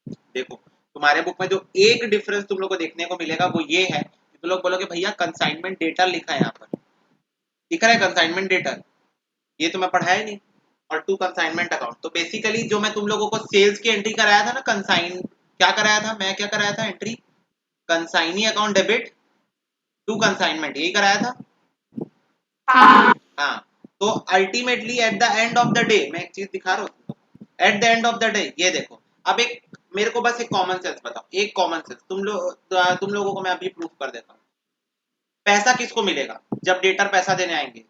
देखो तुम्हारे बुक में जो एक डिफरेंस तुम लोग को देखने को मिलेगा वो ये है कि तुम लोग बोलोगे भैया कंसाइनमेंट डेटा लिखा है, यहाँ पर दिख रहा है कंसाइनमेंट डेटा, ये तो मैं पढ़ाया नहीं। और टू कंसाइनमेंट अकाउंट, तो बेसिकली जो मैं तुम लोगों को सेल्स की एंट्री कराया था ना, कंसाइन क्या कराया था, मैं क्या कराया था entry, consignee account debit to consignment, यही कराया था। हाँ हाँ, तो ultimately at the end of the day मैं एक चीज दिखा रहा हूँ, at the end of the day ये देखो, अब एक मेरे को बस एक कॉमन सेंस बताओ, एक कॉमन सेंस तुम लोगों को मैं अभी प्रूफ कर देता हूँ। पैसा किसको मिलेगा जब डेटर पैसा देने आएंगे,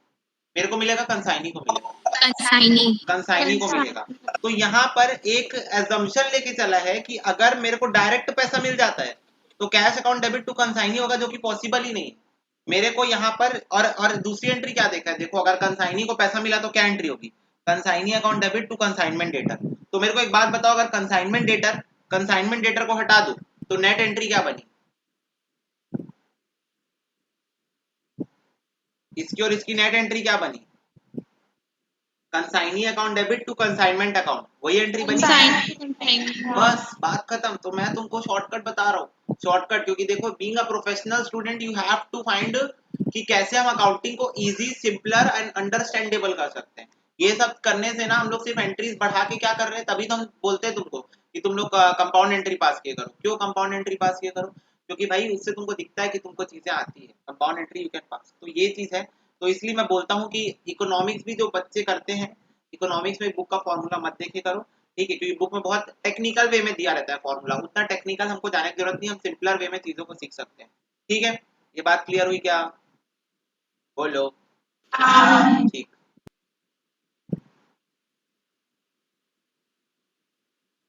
मेरे को मिलेगा, कंसाइनी को मिलेगा, कंसाइनी। कंसाइनी को मिलेगा। तो यहाँ पर एक एजम्पशन लेके चला है कि अगर मेरे को डायरेक्ट पैसा मिल जाता है तो cash account debit to consignee होगा, जो कि पॉसिबल ही नहीं है मेरे को यहाँ पर। और दूसरी एंट्री क्या देखा है, देखो अगर कंसाइनी को पैसा मिला तो क्या एंट्री होगी, consignee account debit to consignment debtor. तो मेरे को एक बात बताओ, अगर कंसाइनमेंट डेटर को हटा दो तो नेट एंट्री क्या बनी, इसकी और इसकी नेट एंट्री क्या बनी, consignee account debit to consignment account, वही एंट्री बनी। बस बात खत्म। तो मैं तुमको शॉर्टकट बता रहा हूँ, शॉर्टकट, क्योंकि देखो being a professional student you have to find कि कैसे हम अकाउंटिंग को इजी, सिंपलर एंड अंडरस्टैंडेबल कर सकते हैं। ये सब करने से ना हम लोग सिर्फ एंट्रीज बढ़ा के क्या कर रहे हैं, तभी तो हम बोलते हैं तुमको कि तुम लोग कंपाउंड एंट्री पास किए करो। क्यों कंपाउंड एंट्री पास किए करो, क्योंकि भाई उससे तुमको दिखता है कि तुमको चीजें आती है, compound entry you can pass, तो ये चीज है। तो इसलिए मैं बोलता हूँ कि इकोनॉमिक्स भी जो बच्चे करते हैं, इकोनॉमिक्स में बुक का फॉर्मूला मत देखे करो, ठीक है, क्योंकि बुक में बहुत टेक्निकल वे में दिया रहता है फॉर्मूला, उतना टेक्निकल हमको जाने की जरूरत नहीं, हम सिंपलर वे में चीजों को सीख सकते हैं। ठीक है, ये बात क्लियर हुई क्या, बोलो। ठीक,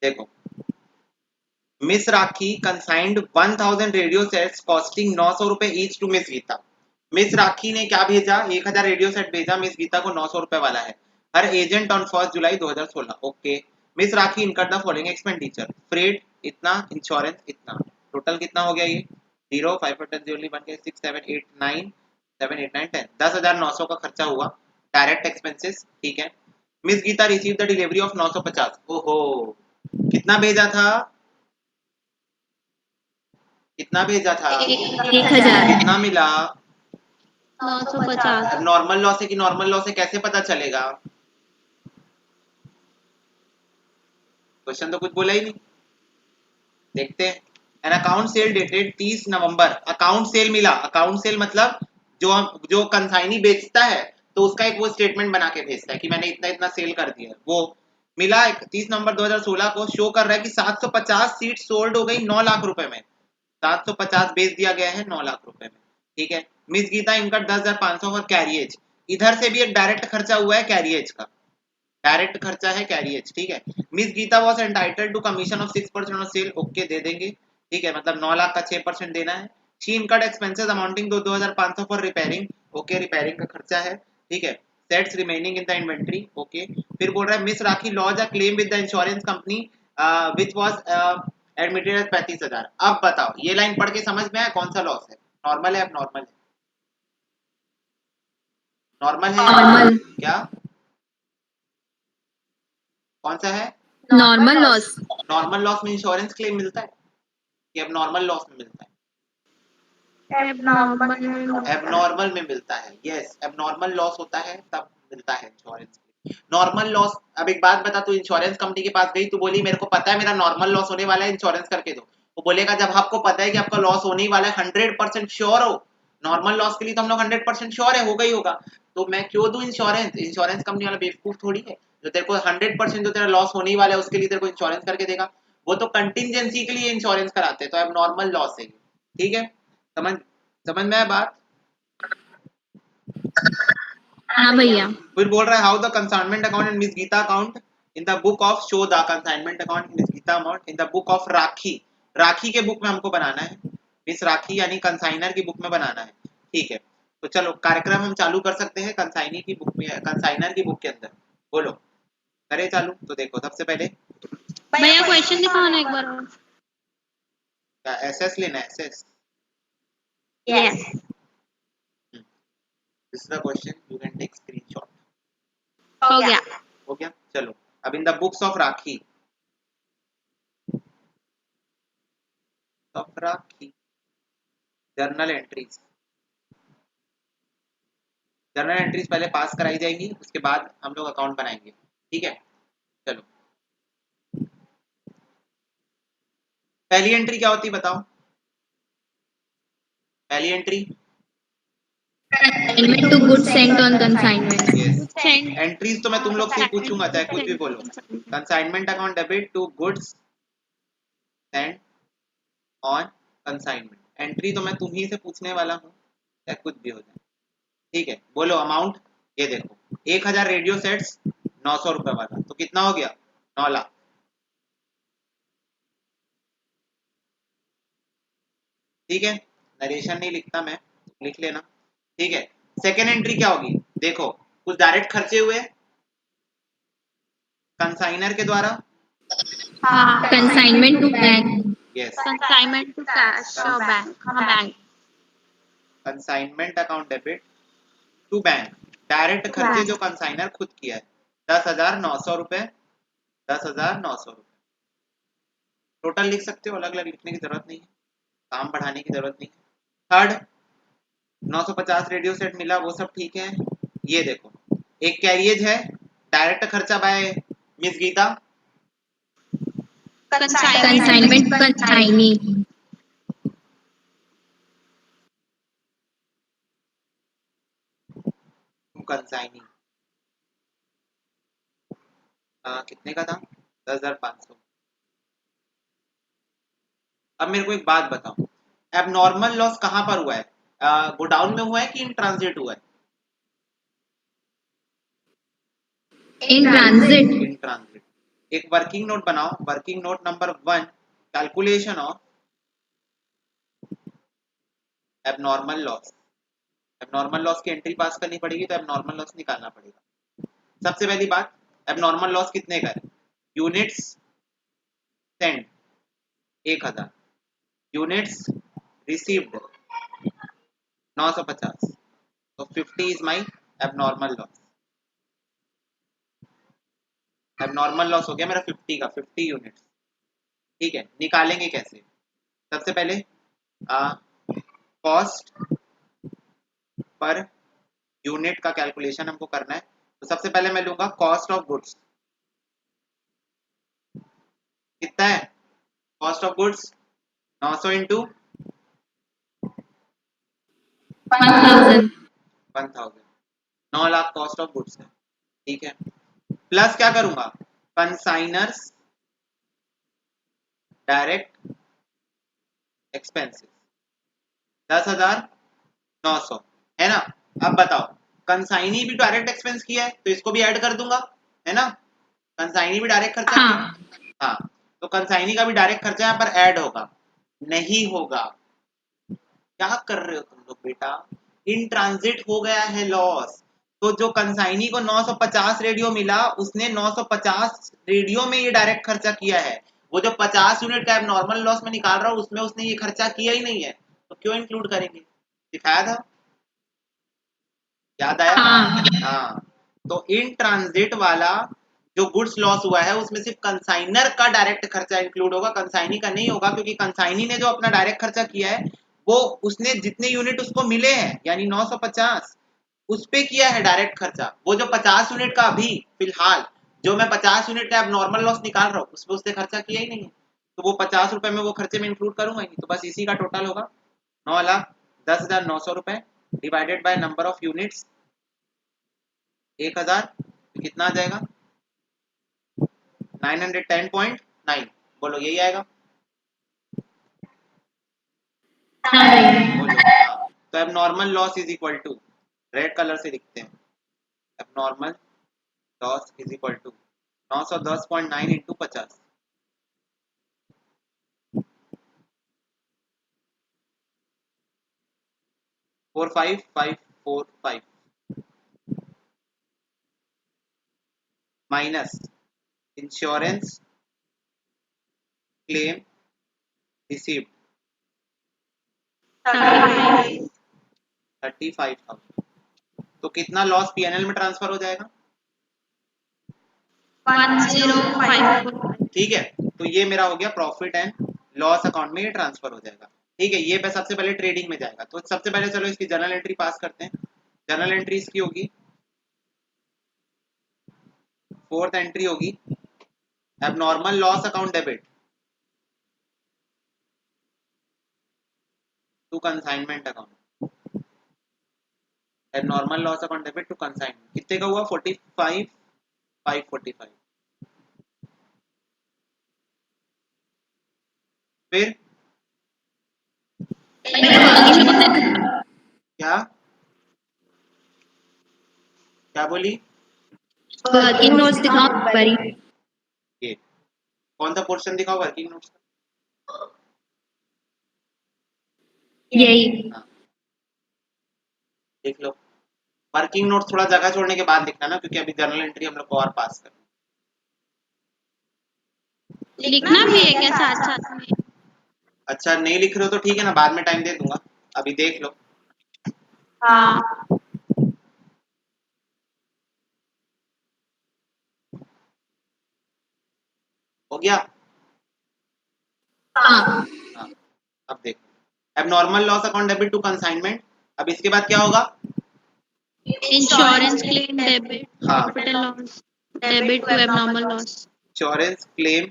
देखो miss Rakhi consigned 1000 radio sets costing 900 रुपए each to miss Geeta. Miss Rakhi ने क्या भेजा, 1000 रेडियो सेट भेजा, मिस गीता को 900 रुपए वाला है, हर agent on 1 July 2016। Okay, miss Rakhi incurred the following expenditure, freight इतना, इंश्योरेंस इतना, टोटल कितना हो गया ये, 0 5 10 10 का खर्चा हुआ, डायरेक्ट एक्सपेंसेस, ठीक है। Miss Gita receive the delivery of 950, ओहो, कितना भेजा था, कितना भेजा था, 1000। कितना मिला, 950। अब नॉर्मल लॉस है कि नॉर्मल लॉस है कैसे पता चलेगा, क्वेश्चन तो कुछ बोला ही नहीं, देखते हैं। An account cell dated 30 November, account cell मिला, अकाउंट सेल मतलब जो कंसाइनी बेचता है तो उसका एक वो स्टेटमेंट बना के भेजता है कि मैंने इतना इतना सेल कर दिया, वो मिला 31 नवंबर 2016 को, शो कर रहा है कि 750 सीट सोल्ड हो गई 9 लाख रुपए में, 750 बेच दिया गया है 9 लाख रुपए में, ठीक है। मिस गीता इनका 10,500 और कैरियज, इधर से भी एक डायरेक्ट खर्चा हुआ है कैरियज का, डायरेक्ट खर्चा है कैरियज, ठीक है। Miss Gita was entitled to commission of 6% of sale, okay दे देंगे, ठीक है, मतलब 9 लाख का 6% देना है। She incurred expenses amounting 2500 for repairing, okay repairing का खर्चा है, ठीक है। Sets remaining in the inventory, okay. फिर बोल रहा है miss Rakhi lodge a claim with the insurance company which was admitted as 35,000। अब बताओ ये लाइन पढ़ के समझ में आया कौन सा लॉस है, नॉर्मल है, अब नॉर्मल है, नॉर्मल है नॉर्मल। क्या, कौन सा है, नॉर्मल लॉस। नॉर्मल लॉस में इंश्योरेंस क्लेम मिलता है कि अब नॉर्मल लॉस में मिलता है, एबनॉर्मल। एबनॉर्मल में मिलता है, यस एबनॉर्मल लॉस होता है तब मिलता है इंश्योरेंस। नॉर्मल लॉस, अब एक बात बता, तू इंश्योरेंस कंपनी के पास गई, तू बोली मेरे को पता है मेरा नॉर्मल लॉस होने वाला है, इंश्योरेंस करके दो, वो बोलेगा जब आपको पता है कि आपका लॉस होने ही वाला है, 100% श्योर हो, नॉर्मल लॉस के लिए तो हम लोग 100% श्योर है होगा ही होगा, तो मैं क्यों दूं इंश्योरेंस, इंश्योरेंस कंपनी वाला बेवकूफ थोड़ी है जो तेरे को 100% जो तेरा लॉस होने ही वाला है उसके लिए तेरे को इंश्योरेंस करके देगा, वो तो कंटिजेंसी के लिए इंश्योरेंस कराते हैं, तो अब नॉर्मल लॉस है, ठीक है, समझ समझ में आया बात। हाँ भैया। फिर बोल रहा है how the consignment account and miss Geeta account in the book of, show the consignment account miss Geeta amount in the book of Rakhi, Rakhi के बुक में हमको बनाना है, मिस राखी यानी कंसाइनर की बुक में बनाना है, ठीक है। तो चलो कार्यक्रम हम चालू कर सकते हैं कंसाइनी की बुक में, कंसाइनर की बुक के अंदर, बोलो करें चालू। तो देखो सबसे पहले भैया क्वेश्चन दिखाओ ना एक बार और। एसएस लेना है, SS, yes. This is the question, you can take screenshot, हो गया। हो गया, चलो। अब in the books of Rakhi, सफरा की जर्नल एंट्रीज पहले पास कराई जाएंगी, उसके बाद हम लोग अकाउंट बनाएंगे, ठीक है। चलो पहली एंट्री क्या होती है बताओ। पहली entry Consignment to goods sent on consignment. Yes, Sent. Entries तो मैं तुम लोग से ही पूछूंगा, चाहे कुछ भी बोलो। Consignment account debit to goods sent on consignment, entry तो मैं तुम ही से पूछने वाला हूँ, चाहे कुछ भी हो जाए, ठीक है। बोलो अमाउंट, ये देखो 1000 रेडियो सेट्स 900 रुपए वाला, तो कितना हो गया 9 लाख, ठीक है। नरेशन नहीं लिखता मैं, लिख लेना, ठीक है। सेकेंड एंट्री क्या होगी, देखो कुछ डायरेक्ट खर्चे हुए कंसाइनर के द्वारा, Consignment to bank. यस, Consignment to cash or bank. Bank. Consignment account debit to bank, direct खर्चे जो कंसाइनर खुद किया है 10,900 रुपए, 10,900 रुपए टोटल लिख सकते हो, अलग अलग लिखने की जरूरत नहीं है, काम बढ़ाने की जरूरत नहीं है। थर्ड 950 रेडियो सेट मिला, वो सब ठीक है। ये देखो एक कैरियज है, डायरेक्ट खर्चा by miss Gita, Consignment consignee. Consignee कितने का था 10,500। अब मेरे को एक बात बताओ, अब नॉर्मल लॉस कहाँ पर हुआ है, गोडाउन में हुआ है कि इन ट्रांजिट हुआ है, In transit. In transit. एक वर्किंग नोट बनाओ, working note number 1, calculation of abnormal loss. Abnormal loss की एंट्री पास करनी पड़ेगी, तो एबनॉर्मल लॉस निकालना पड़ेगा। सबसे पहली बात, एबनॉर्मल लॉस कितने का है, यूनिट्स सेंड 1000, यूनिट्स रिसीव्ड 950, तो 50 is my abnormal loss. Abnormal loss हो गया मेरा 50 का, 50 यूनिट्स, ठीक है। निकालेंगे कैसे, सबसे पहले कॉस्ट पर यूनिट का कैलकुलेशन हमको करना है, तो सबसे पहले मैं लूंगा कॉस्ट ऑफ गुड्स, कितना है cost of goods 900 into 1000. 1000, 9 lakh cost of goods है, ठीक है। प्लस क्या करूंगा, कंसाइनर्स डायरेक्ट एक्सपेंसेस 10,900 है ना। अब बताओ कंसाइनी भी डायरेक्ट एक्सपेंस किया है, तो इसको भी ऐड कर दूंगा, है ना। कंसाइनी भी डायरेक्ट खर्चा किया, हाँ, तो कंसाइनी का भी डायरेक्ट खर्चा यहाँ पर ऐड होगा, नहीं होगा। क्या कर रहे हो तुम लोग बेटा, इन ट्रांजिट हो गया है लॉस, तो जो कंसाइनी को 950 रेडियो मिला, उसने 950 रेडियो में ये डायरेक्ट खर्चा किया है, वो जो 50 यूनिट का नॉर्मल लॉस में निकाल रहा हूं उसमें उसने ये खर्चा किया ही नहीं है, तो क्यों इंक्लूड करेंगे, दिखाया था, याद आया, हाँ। तो इन ट्रांजिट वाला जो गुड्स लॉस हुआ है उसमें सिर्फ कंसाइनर का डायरेक्ट खर्चा इंक्लूड होगा, कंसाइनी का नहीं होगा, क्योंकि कंसाइनी ने जो अपना डायरेक्ट खर्चा किया है वो उसने जितने यूनिट उसको मिले हैं यानी 950 उस पे किया है डायरेक्ट खर्चा। वो जो 50 यूनिट का अभी फिलहाल जो मैं 50 यूनिट का नॉर्मल लॉस निकाल रहा हूँ उसमें उसने खर्चा किया ही नहीं है, तो वो 50 रुपए में वो खर्चे में इंक्लूड करूंगा ही नहीं, तो बस इसी का टोटल होगा 9,10,900 रुपए divided by number of units 1000, तो कितना आ जाएगा 910.9, बोलो यही आएगा, बोलो हाँ। तो अब normal loss is equal to, red colour से लिखते हैं, अब normal loss is equal to 910.9 into 50, 45545 minus insurance claim received 35,000, तो कितना लॉस पीएनएल में ट्रांसफर हो जाएगा 1054. ठीक है। तो ये मेरा हो गया प्रॉफिट एंड लॉस अकाउंट में ये ट्रांसफर हो जाएगा। ठीक है, ये सबसे पहले ट्रेडिंग में जाएगा। तो सबसे पहले चलो इसकी जर्नल एंट्री पास करते हैं। जर्नल एंट्री इसकी होगी, फोर्थ एंट्री होगी abnormal loss account debit to consignment account. Abnormal loss account debit to consignment कितने का हुआ? 45 545। फिर क्या क्या बोली? वर्किंग नोट्स दिखाओ एक बारी। ये कौन सा पोर्शन दिखाओ वर्किंग नोट्स का? यही। हाँ, देख लो। वर्किंग नोट्स थोड़ा जगह छोड़ने के बाद लिखना ना, क्योंकि अभी जर्नल एंट्री हम लोग को और पास करना। लिखना भी है क्या साथ साथ में? अच्छा, नहीं लिख रहे हो तो ठीक है ना, बाद में टाइम दे दूंगा, अभी देख लो। हाँ। हो गया? हाँ। हाँ, अब देखो abnormal loss account debit to consignment. अब इसके बाद क्या होगा? इंश्योरेंस क्लेम डेबिट हाँ, profit and loss debit to abnormal loss. Insurance claim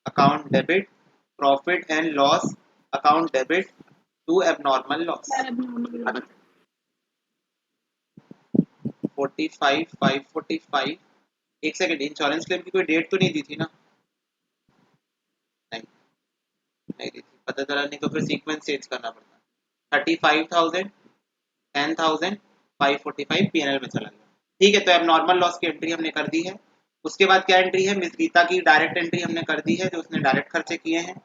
account debit profit and loss account debit to abnormal loss. 45 545। एक सेकंड, इंश्योरेंस क्लेम की कोई date तो नहीं दी थी ना? नहीं, नहीं दी थी, पता चला, नहीं तो फिर सीक्वेंस चेंज करना पड़ता। 35,000 10,000 545 पीएनएल में चला गया। ठीक है, तो अब नॉर्मल लॉस की एंट्री हमने कर दी है। उसके बाद क्या एंट्री है? मिस गीता की डायरेक्ट एंट्री हमने कर दी है, जो उसने डायरेक्ट खर्चे किए हैं।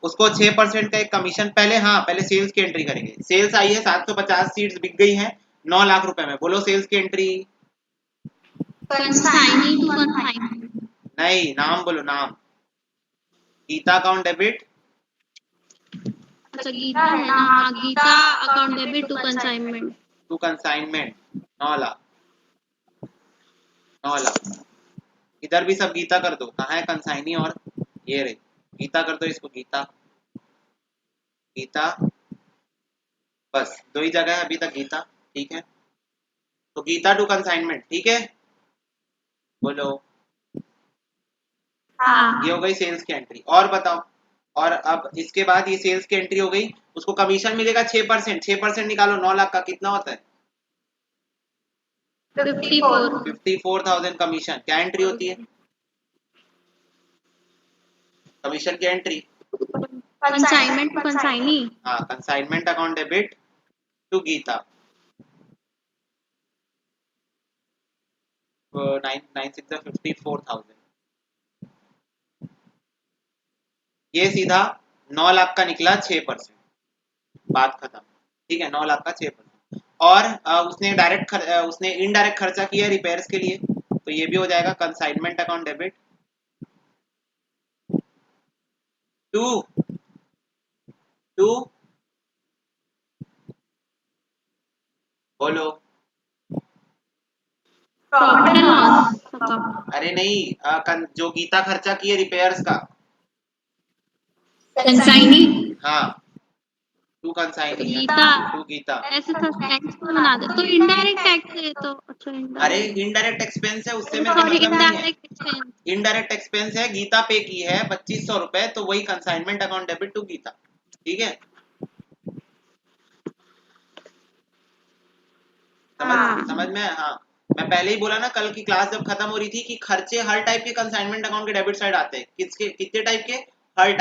उसको 6% का एक कमीशन पहले, हाँ पहले सेल्स की एंट्री करेंगे। सेल्स आई है 750 सीट्स बिक गई हैं 9 लाख रुपए में। बोलो सेल्स की एंट्री। Consignee to consignment. नहीं, नाम बोलो, नाम। गीता अकाउंट डेबिट अच्छा गीता है ना, हाँ Gita account debit to consignment. To consignment 9 lakh. 9 lakh. इधर भी सब गीता कर दो। कहाँ है कंसाइनी? और ये रही गीता, कर दो इसको गीता। गीता, बस दो ही जगह है अभी तक गीता। ठीक है, तो गीता टू कंसाइनमेंट। ठीक है, बोलो। हाँ। ये हो गई सेल्स की एंट्री। और बताओ। और अब इसके बाद ये सेल्स की एंट्री हो गई, उसको कमीशन मिलेगा 6%। 6% निकालो 9 लाख का कितना होता है? 54। 54,000 कमीशन। क्या एंट्री होती है? कमीशन की एंट्री। Consignment to consignee. हाँ, consignment account debit to Geeta. 54,000। ये सीधा 9 लाख का निकला 6%। बात खत्म। ठीक है, 9 लाख का 6%। और उसने उसने इनडायरेक्ट खर्चा किया रिपेयर्स के लिए, तो ये भी हो जाएगा consignment account debit to to बोलो। Profit and loss account. अरे नहीं, जो गीता खर्चा किए रिपेयर्स का। कंसाइनी। हाँ, टू तो कंसाइनी, गीता टू गीता। ऐसे सस्पेंस में बना दे तो इनडायरेक्ट टैक्स है तो। अच्छा अरे इनडायरेक्ट। इनडायरेक्ट एक्सपेंस है, उससे मेरे को सॉरी मतलब नहीं है। Indirect expense. इनडायरेक्ट एक्सपेंस है, गीता पे की है 2500 रुपए, तो वही consignment account debit to Gita. ठीक है, समझ हाँ। समझ में? हाँ, मैं पहले ही बोला ना, कल की क्लास जब खत्म हो रही थी, कि खर्चे हर टाइप के कंसाइनमेंट अकाउंट के डेबिट साइड आते हैं। किसके कितने टाइप के? हर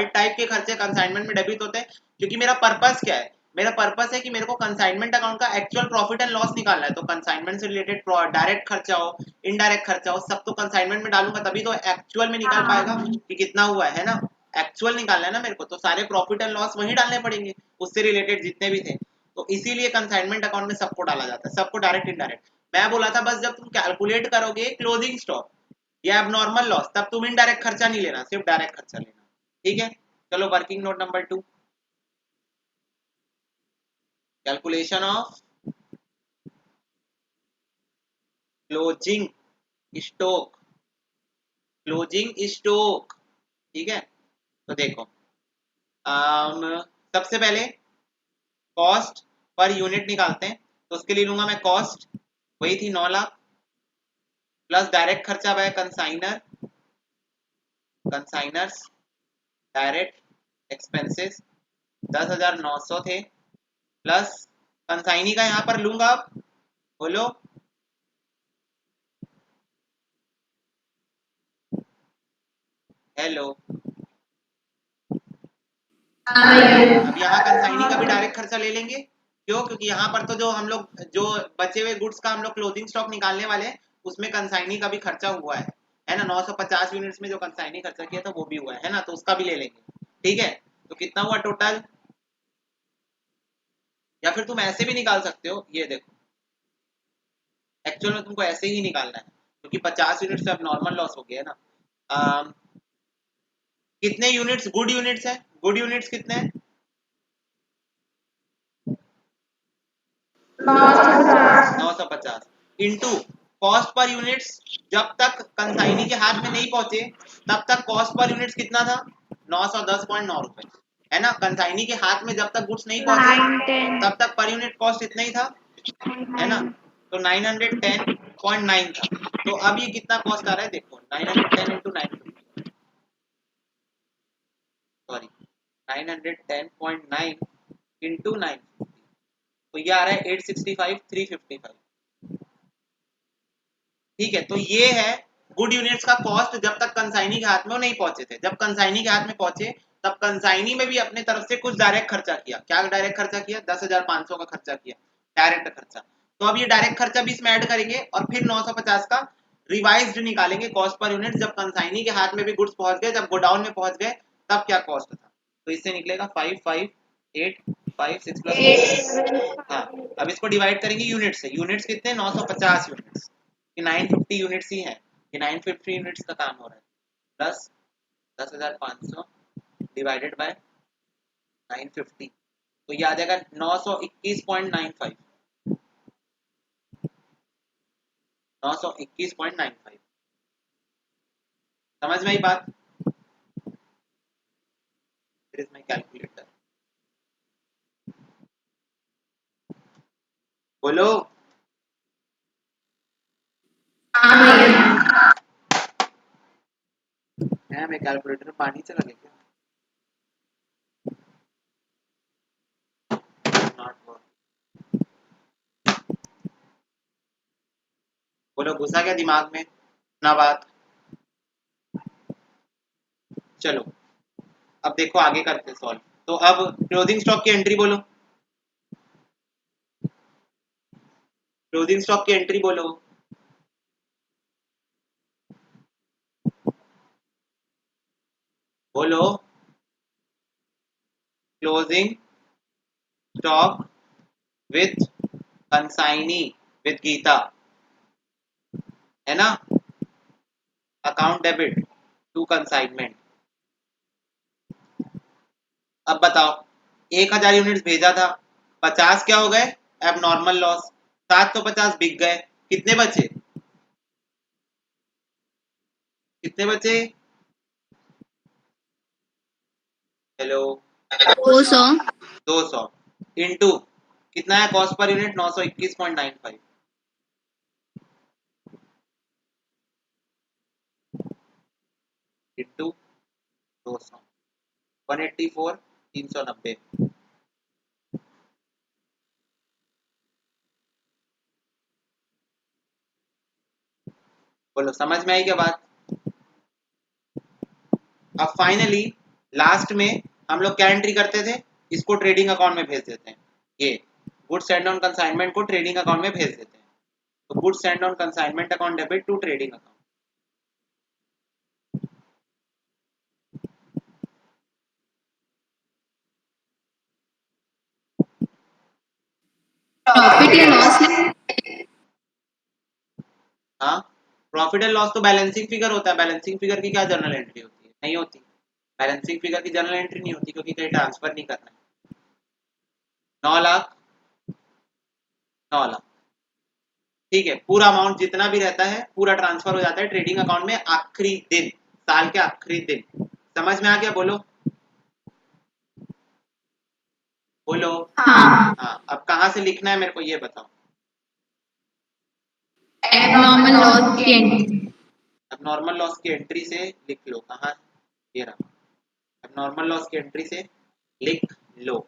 टाइप के खर्चे कंसाइनमेंट में डेबिट होते हैं। क्योंकि मेरा पर्पस क्या है? मेरा पर्पस है कि मेरे को कंसाइनमेंट अकाउंट का एक्चुअल प्रॉफिट एंड लॉस निकालना है। तो कंसाइनमेंट से रिलेटेड डायरेक्ट खर्चा हो, इनडायरेक्ट खर्चा हो, सब तो कंसाइनमेंट में डालूंगा, तभी तो एक्चुअल में निकाल पाएगा कि कितना हुआ है ना। एक्चुअल निकालना है ना मेरे को, तो सारे प्रॉफिट एंड लॉस वही डालने पड़ेंगे, उससे रिलेटेड जितने भी थे। तो इसीलिए कंसाइनमेंट अकाउंट में सबको डाला जाता है, सबको डायरेक्ट इनडायरेक्ट। मैं बोला था बस जब तुम कैलकुलेट करोगे क्लोजिंग स्टॉक या एबनॉर्मल लॉस, तब तुम इनडायरेक्ट खर्चा नहीं लेना, सिर्फ डायरेक्ट खर्चा लेना। ठीक है, चलो working note number 2, calculation of closing stock. Closing stock. ठीक है, तो देखो सबसे पहले कॉस्ट पर यूनिट निकालते हैं, तो उसके लिए लूंगा मैं कॉस्ट, वही थी 9 लाख, प्लस डायरेक्ट खर्चा बाय कंसाइनर्स डायरेक्ट एक्सपेंसेस 10,900 थे, प्लस कंसाइनी का यहाँ पर लूंगा अब, बोलो हेलो। अब यहाँ कंसाइनी का भी डायरेक्ट खर्चा ले लेंगे, क्यों? क्योंकि यहाँ पर तो जो हम लोग जो बचे हुए गुड्स का हम लोग क्लोजिंग स्टॉक निकालने वाले हैं, उसमें कंसाइनी का भी खर्चा हुआ है ना, 950 यूनिट्स में जो कंसाइनी खर्चा किया था वो भी हुआ है ना, तो उसका भी ले लेंगे। ठीक है, तो कितना हुआ टोटल? या फिर तुम ऐसे भी निकाल सकते हो, ये देखो, एक्चुअल में तुमको ऐसे ही निकालना है, क्योंकि 50 यूनिट से अब नॉर्मल लॉस हो गया है ना। कितने यूनिट्स गुड यूनिट्स है? गुड यूनिट्स कितने हैं? 950 इंटू कॉस्ट पर यूनिट्स, जब तक कंसाइनी के हाथ में नहीं पहुंचे तब तक कॉस्ट पर यूनिट्स कितना था? 910.9 रुपए, है ना। कंसाइनी के हाथ में जब तक गुड्स नहीं पहुंचे तब तक पर यूनिट कॉस्ट इतना ही था, है ना, तो 910.9 था। तो अब ये कितना कॉस्ट आ रहा है देखो, 910 इंटू 950, सॉरी 910.9 इंटू 950, तो ये आ रहा है 865 355। ठीक है, तो ये है गुड यूनिट्स का कॉस्ट जब तक कंसाइनी के हाथ में वो नहीं पहुंचे थे। जब कंसाइनी के हाथ में पहुंचे तब कंसाइनी में भी अपने तरफ से कुछ डायरेक्ट खर्चा किया। क्या डायरेक्ट खर्चा किया? 10,500 का खर्चा किया, डायरेक्ट खर्चा। तो अब ये डायरेक्ट खर्चा भी इसमें ऐड करेंगे और फिर 950 का रिवाइज्ड निकालेंगे कॉस्ट पर यूनिट, जब कंसाइनी के हाथ में भी गुड्स पहुंच गए, जब गोडाउन में पहुंच गए तब क्या कॉस्ट था। तो इससे निकलेगा 55,856 प्लस। हाँ, अब इसको डिवाइड करेंगे यूनिट से। यूनिट्स कितने? 950 यूनिट्स, कि 950 यूनिट्स ही है, कि 950 यूनिट्स का काम हो रहा है, प्लस 10,500 डिवाइडेड बाय 950, तो ये आ जाएगा 921.95, 921.95। समझ में आई बात? Here is my calculator, बोलो। है मैं कैलकुलेटर में पानी चला गया क्या? Not work. बोलो, घुसा क्या दिमाग में ना बात? चलो अब देखो आगे करते सॉल्व। तो अब क्लोजिंग स्टॉक की एंट्री बोलो, क्लोजिंग स्टॉक की एंट्री बोलो। बोलो, closing stock with consignee with Gita, है ना, अकाउंट डेबिट टू कंसाइनमेंट। अब बताओ, 1,000 यूनिट्स भेजा था, 50 क्या हो गए? अब नॉर्मल लॉस। 750 बिक गए, कितने बचे? कितने बचे? हेलो, 200 200 इंटू कितना है कॉस्ट पर यूनिट? 921.95 इंटू 200, 184, 390। बोलो, समझ में आई क्या बात? अब फाइनली लास्ट में हम लोग क्या एंट्री करते थे? इसको ट्रेडिंग अकाउंट में भेज देते हैं, ये गुड्स सेंड ऑन कंसाइनमेंट को ट्रेडिंग अकाउंट में भेज देते हैं। तो goods send on consignment account debit to trading account. Profit या लॉस हाँ, प्रॉफिट एंड लॉस तो बैलेंसिंग फिगर होता है। बैलेंसिंग फिगर की क्या जर्नल एंट्री होती है? नहीं होती। बैलेंसिंग फिगर की जर्नल एंट्री नहीं होती, क्योंकि कहीं ट्रांसफर नहीं करना है। 9 लाख, 9 लाख, ठीक है, पूरा अमाउंट जितना भी रहता है पूरा ट्रांसफर हो जाता है ट्रेडिंग अकाउंट में आखिरी दिन, साल के आखिरी दिन। समझ में आ गया? बोलो। बोलो। हाँ। हाँ, अब कहाँ से लिखना है मेरे को ये बताओ। एबनॉर्मल लॉस की एंट्री। अब नॉर्मल लॉस की एंट्री से लिख लो। कहाँ? ये रहा। अब नॉर्मल लॉस की एंट्री से लिख लो।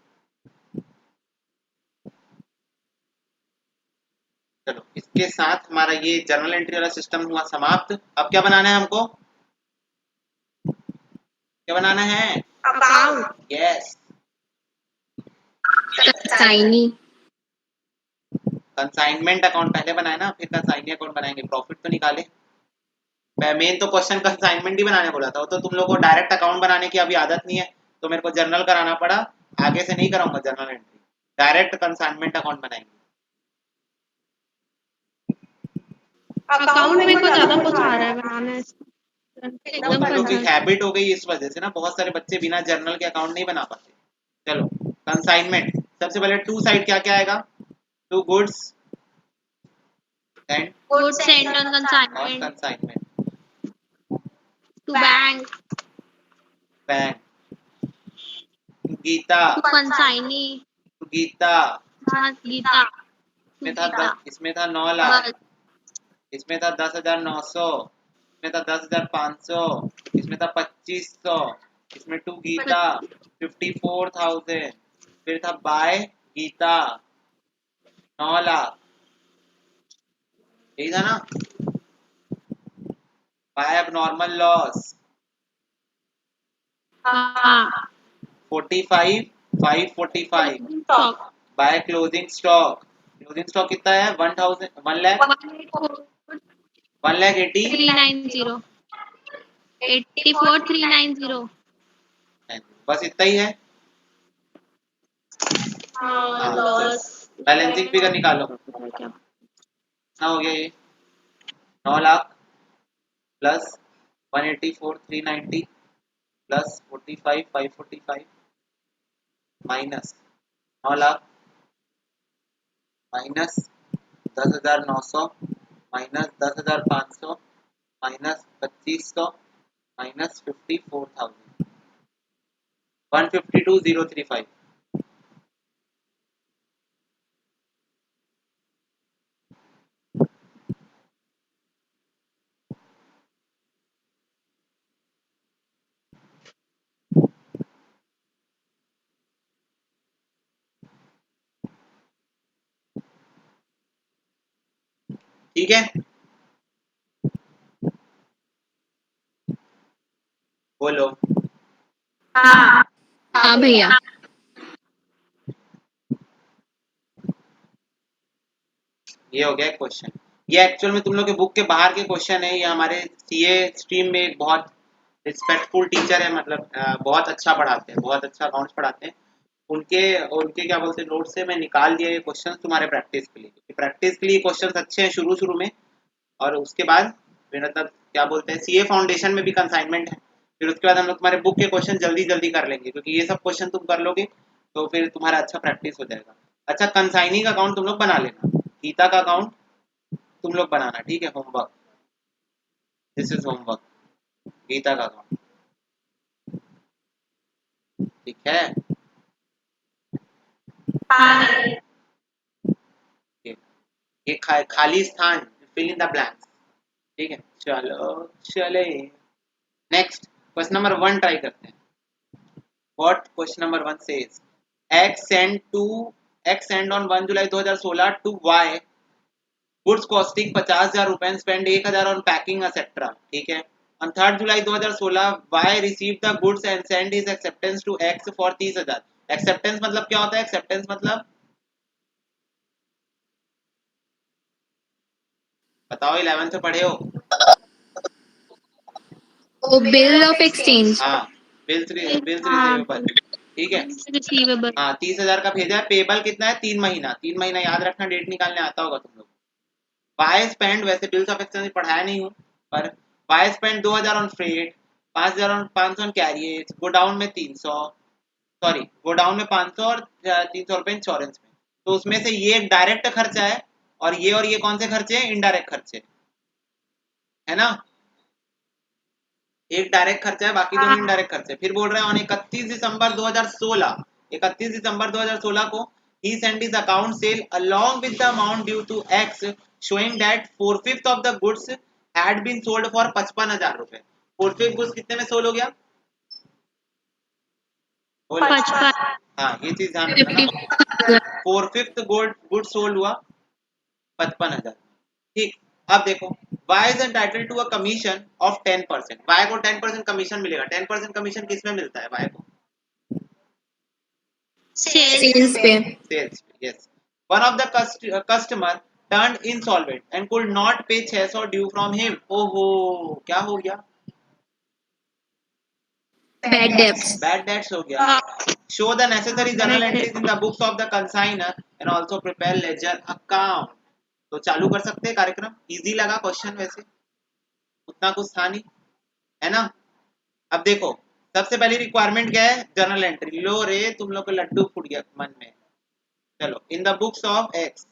चलो, इसके साथ हमारा ये जर्नल एंट्री वाला सिस्टम हुआ समाप्त। अब क्या बनाना है हमको? क्या बनाना है? Account. Yes, consignee. Consignment account पहले बनाए ना, फिर कंसाइनी अकाउंट बनाएंगे। प्रॉफिट तो निकाले। मेन तो क्वेश्चन कंसाइनमेंट ही बनाने बोला था। वो तो तुम लोग को डायरेक्ट अकाउंट बनाने की अभी आदत नहीं है, तो मेरे को जर्नल कराना पड़ा। आगे से नहीं कराऊंगा journal entry, direct consignment account बनाएंगे। अकाउंट मेरे को ज्यादा कुछ आ रहा है बनाने वो एकदम तुम लोग की कंसाइनी। हैबिट हो गई इस वजह से ना, बहुत सारे बच्चे बिना जर्नल के अकाउंट नहीं बना पाते। चलो, कंसाइनमेंट सबसे पहले टू साइड क्या क्या आएगा? To goods and good sent on और consignment consignment. To bank bank. Geeta. To consignee. Geeta. हाँ गीता टू गीता। इसमें था 9 लाख। बस इसमें था 10,900। इसमें था 10,500। इसमें था 2,500। इसमें टू गीता 54,000। फिर था बाय गीता 9 लाख। यही था ना? बाय अब नॉर्मल लॉस हाँ 45 545। Stock by closing stock. Closing stock कितना है? 1,000 1 लाख 1,80,000। 390 84,390। बस इतना ही है। हाँ हाँ, लॉस बैलेंसिंग फिगर निकालो। क्या कितना हो गया ये? 9 lakh plus 184,390 plus 45 545 minus 9 lakh minus 10,900 minus 10,500 minus 2,500 minus 54,000 152,035। ठीक है, बोलो। हाँ हाँ भैया। ये हो गया क्वेश्चन। ये एक्चुअल में तुम लोग के बुक के बाहर के क्वेश्चन है। ये हमारे सीए स्ट्रीम में एक बहुत रिस्पेक्टफुल टीचर है, मतलब बहुत अच्छा पढ़ाते हैं, बहुत अच्छा अकाउंट्स पढ़ाते हैं। उनके उनके क्या बोलते हैं नोट से मैं निकाल दिया ये क्वेश्चन तुम्हारे प्रैक्टिस के लिए, क्योंकि प्रैक्टिस के लिए क्वेश्चन अच्छे हैं शुरू शुरू में। और उसके बाद फिर मतलब क्या बोलते हैं सीए फाउंडेशन में भी कंसाइनमेंट है। फिर उसके बाद हम लोग तुम्हारे बुक के क्वेश्चन जल्दी जल्दी कर लेंगे, क्योंकि ये सब क्वेश्चन तुम कर लोगे तो फिर तुम्हारा अच्छा प्रैक्टिस हो जाएगा। अच्छा, कंसाइनी का अकाउंट तुम लोग बना लेना। गीता का अकाउंट तुम लोग बनाना, ठीक है? Homework, this is homework. Gita का अकाउंट, ठीक है? हाँ ये खाली स्थान, फिल इन द ब्लैंक्स। ठीक है, चलो चले। नेक्स्ट क्वेश्चन नंबर 1 ट्राई करते हैं। What question number 1 says x sent to x sent on 1 July 2016 to y goods costing 50,000 रुपए, स्पेंड 1,000 ऑन पैकिंग एक्सेट्रा। ठीक है। On 3 July 2016 y received the goods and sent his acceptance to x for 30,000। Acceptance मतलब क्या होता है? Acceptance मतलब बताओ, 11th से पढ़े हो? ओ बिल ऑफ एक्सचेंज। हाँ, बिल्स हाँ रिसीवेबल। ठीक है। रिसीवेबल। हाँ, 30,000 का भेजा है। पेबल कितना है? 3 महीना। 3 महीना याद रखना, डेट निकालने आता होगा तुम लोग। वाई स्पेंड, वैसे बिल्स ऑफ एक्सचेंज पढ़ाया नहीं हूँ, पर Y spend 2,000 on freight, 5,000 on 500 on carriage, godown में 300, सॉरी गोडाउन में 500 और 300 रुपए इंश्योरेंस में। तो उसमें से ये एक डायरेक्ट खर्चा है, और ये कौन से खर्चे हैं? इनडायरेक्ट खर्चे, है ना? एक डायरेक्ट खर्चा है, बाकी दोनों हाँ इनडायरेक्ट खर्चे। फिर बोल रहे हैं ऑन 31 दिसंबर 2016 31 दिसंबर 2016 को he sent his account sale along with the amount due to X showing that 4/5 of the goods had been sold for 55,000 रुपए। 4/5 goods कितने में सोल्ड हो गया? बोलो। 55 हाँ ये चीज ध्यान रखना ना, 4/5 गुड सोल्ड हुआ 55,000। ठीक, अब देखो y is entitled to a commission of 10%। y को 10% कमीशन मिलेगा। 10% कमीशन किसमें मिलता है y को? सेल्स पे Sales, yes। One of the customer turned insolvent and could not pay 600 due from him। ओहो, क्या हो गया? बैड डेब्ट्स Bad debts हो गया। Show the necessary journal Bad entries in the books of the consignor and also prepare ledger account। तो चालू कर सकते हैं कार्यक्रम। इजी लगा क्वेश्चन, वैसे उतना कुछ था नहीं, है ना। अब देखो सबसे पहली रिक्वायरमेंट क्या है? Journal entry. लो रे, तुम लोग को लड्डू फूट गया मन में। चलो, इन the books of x,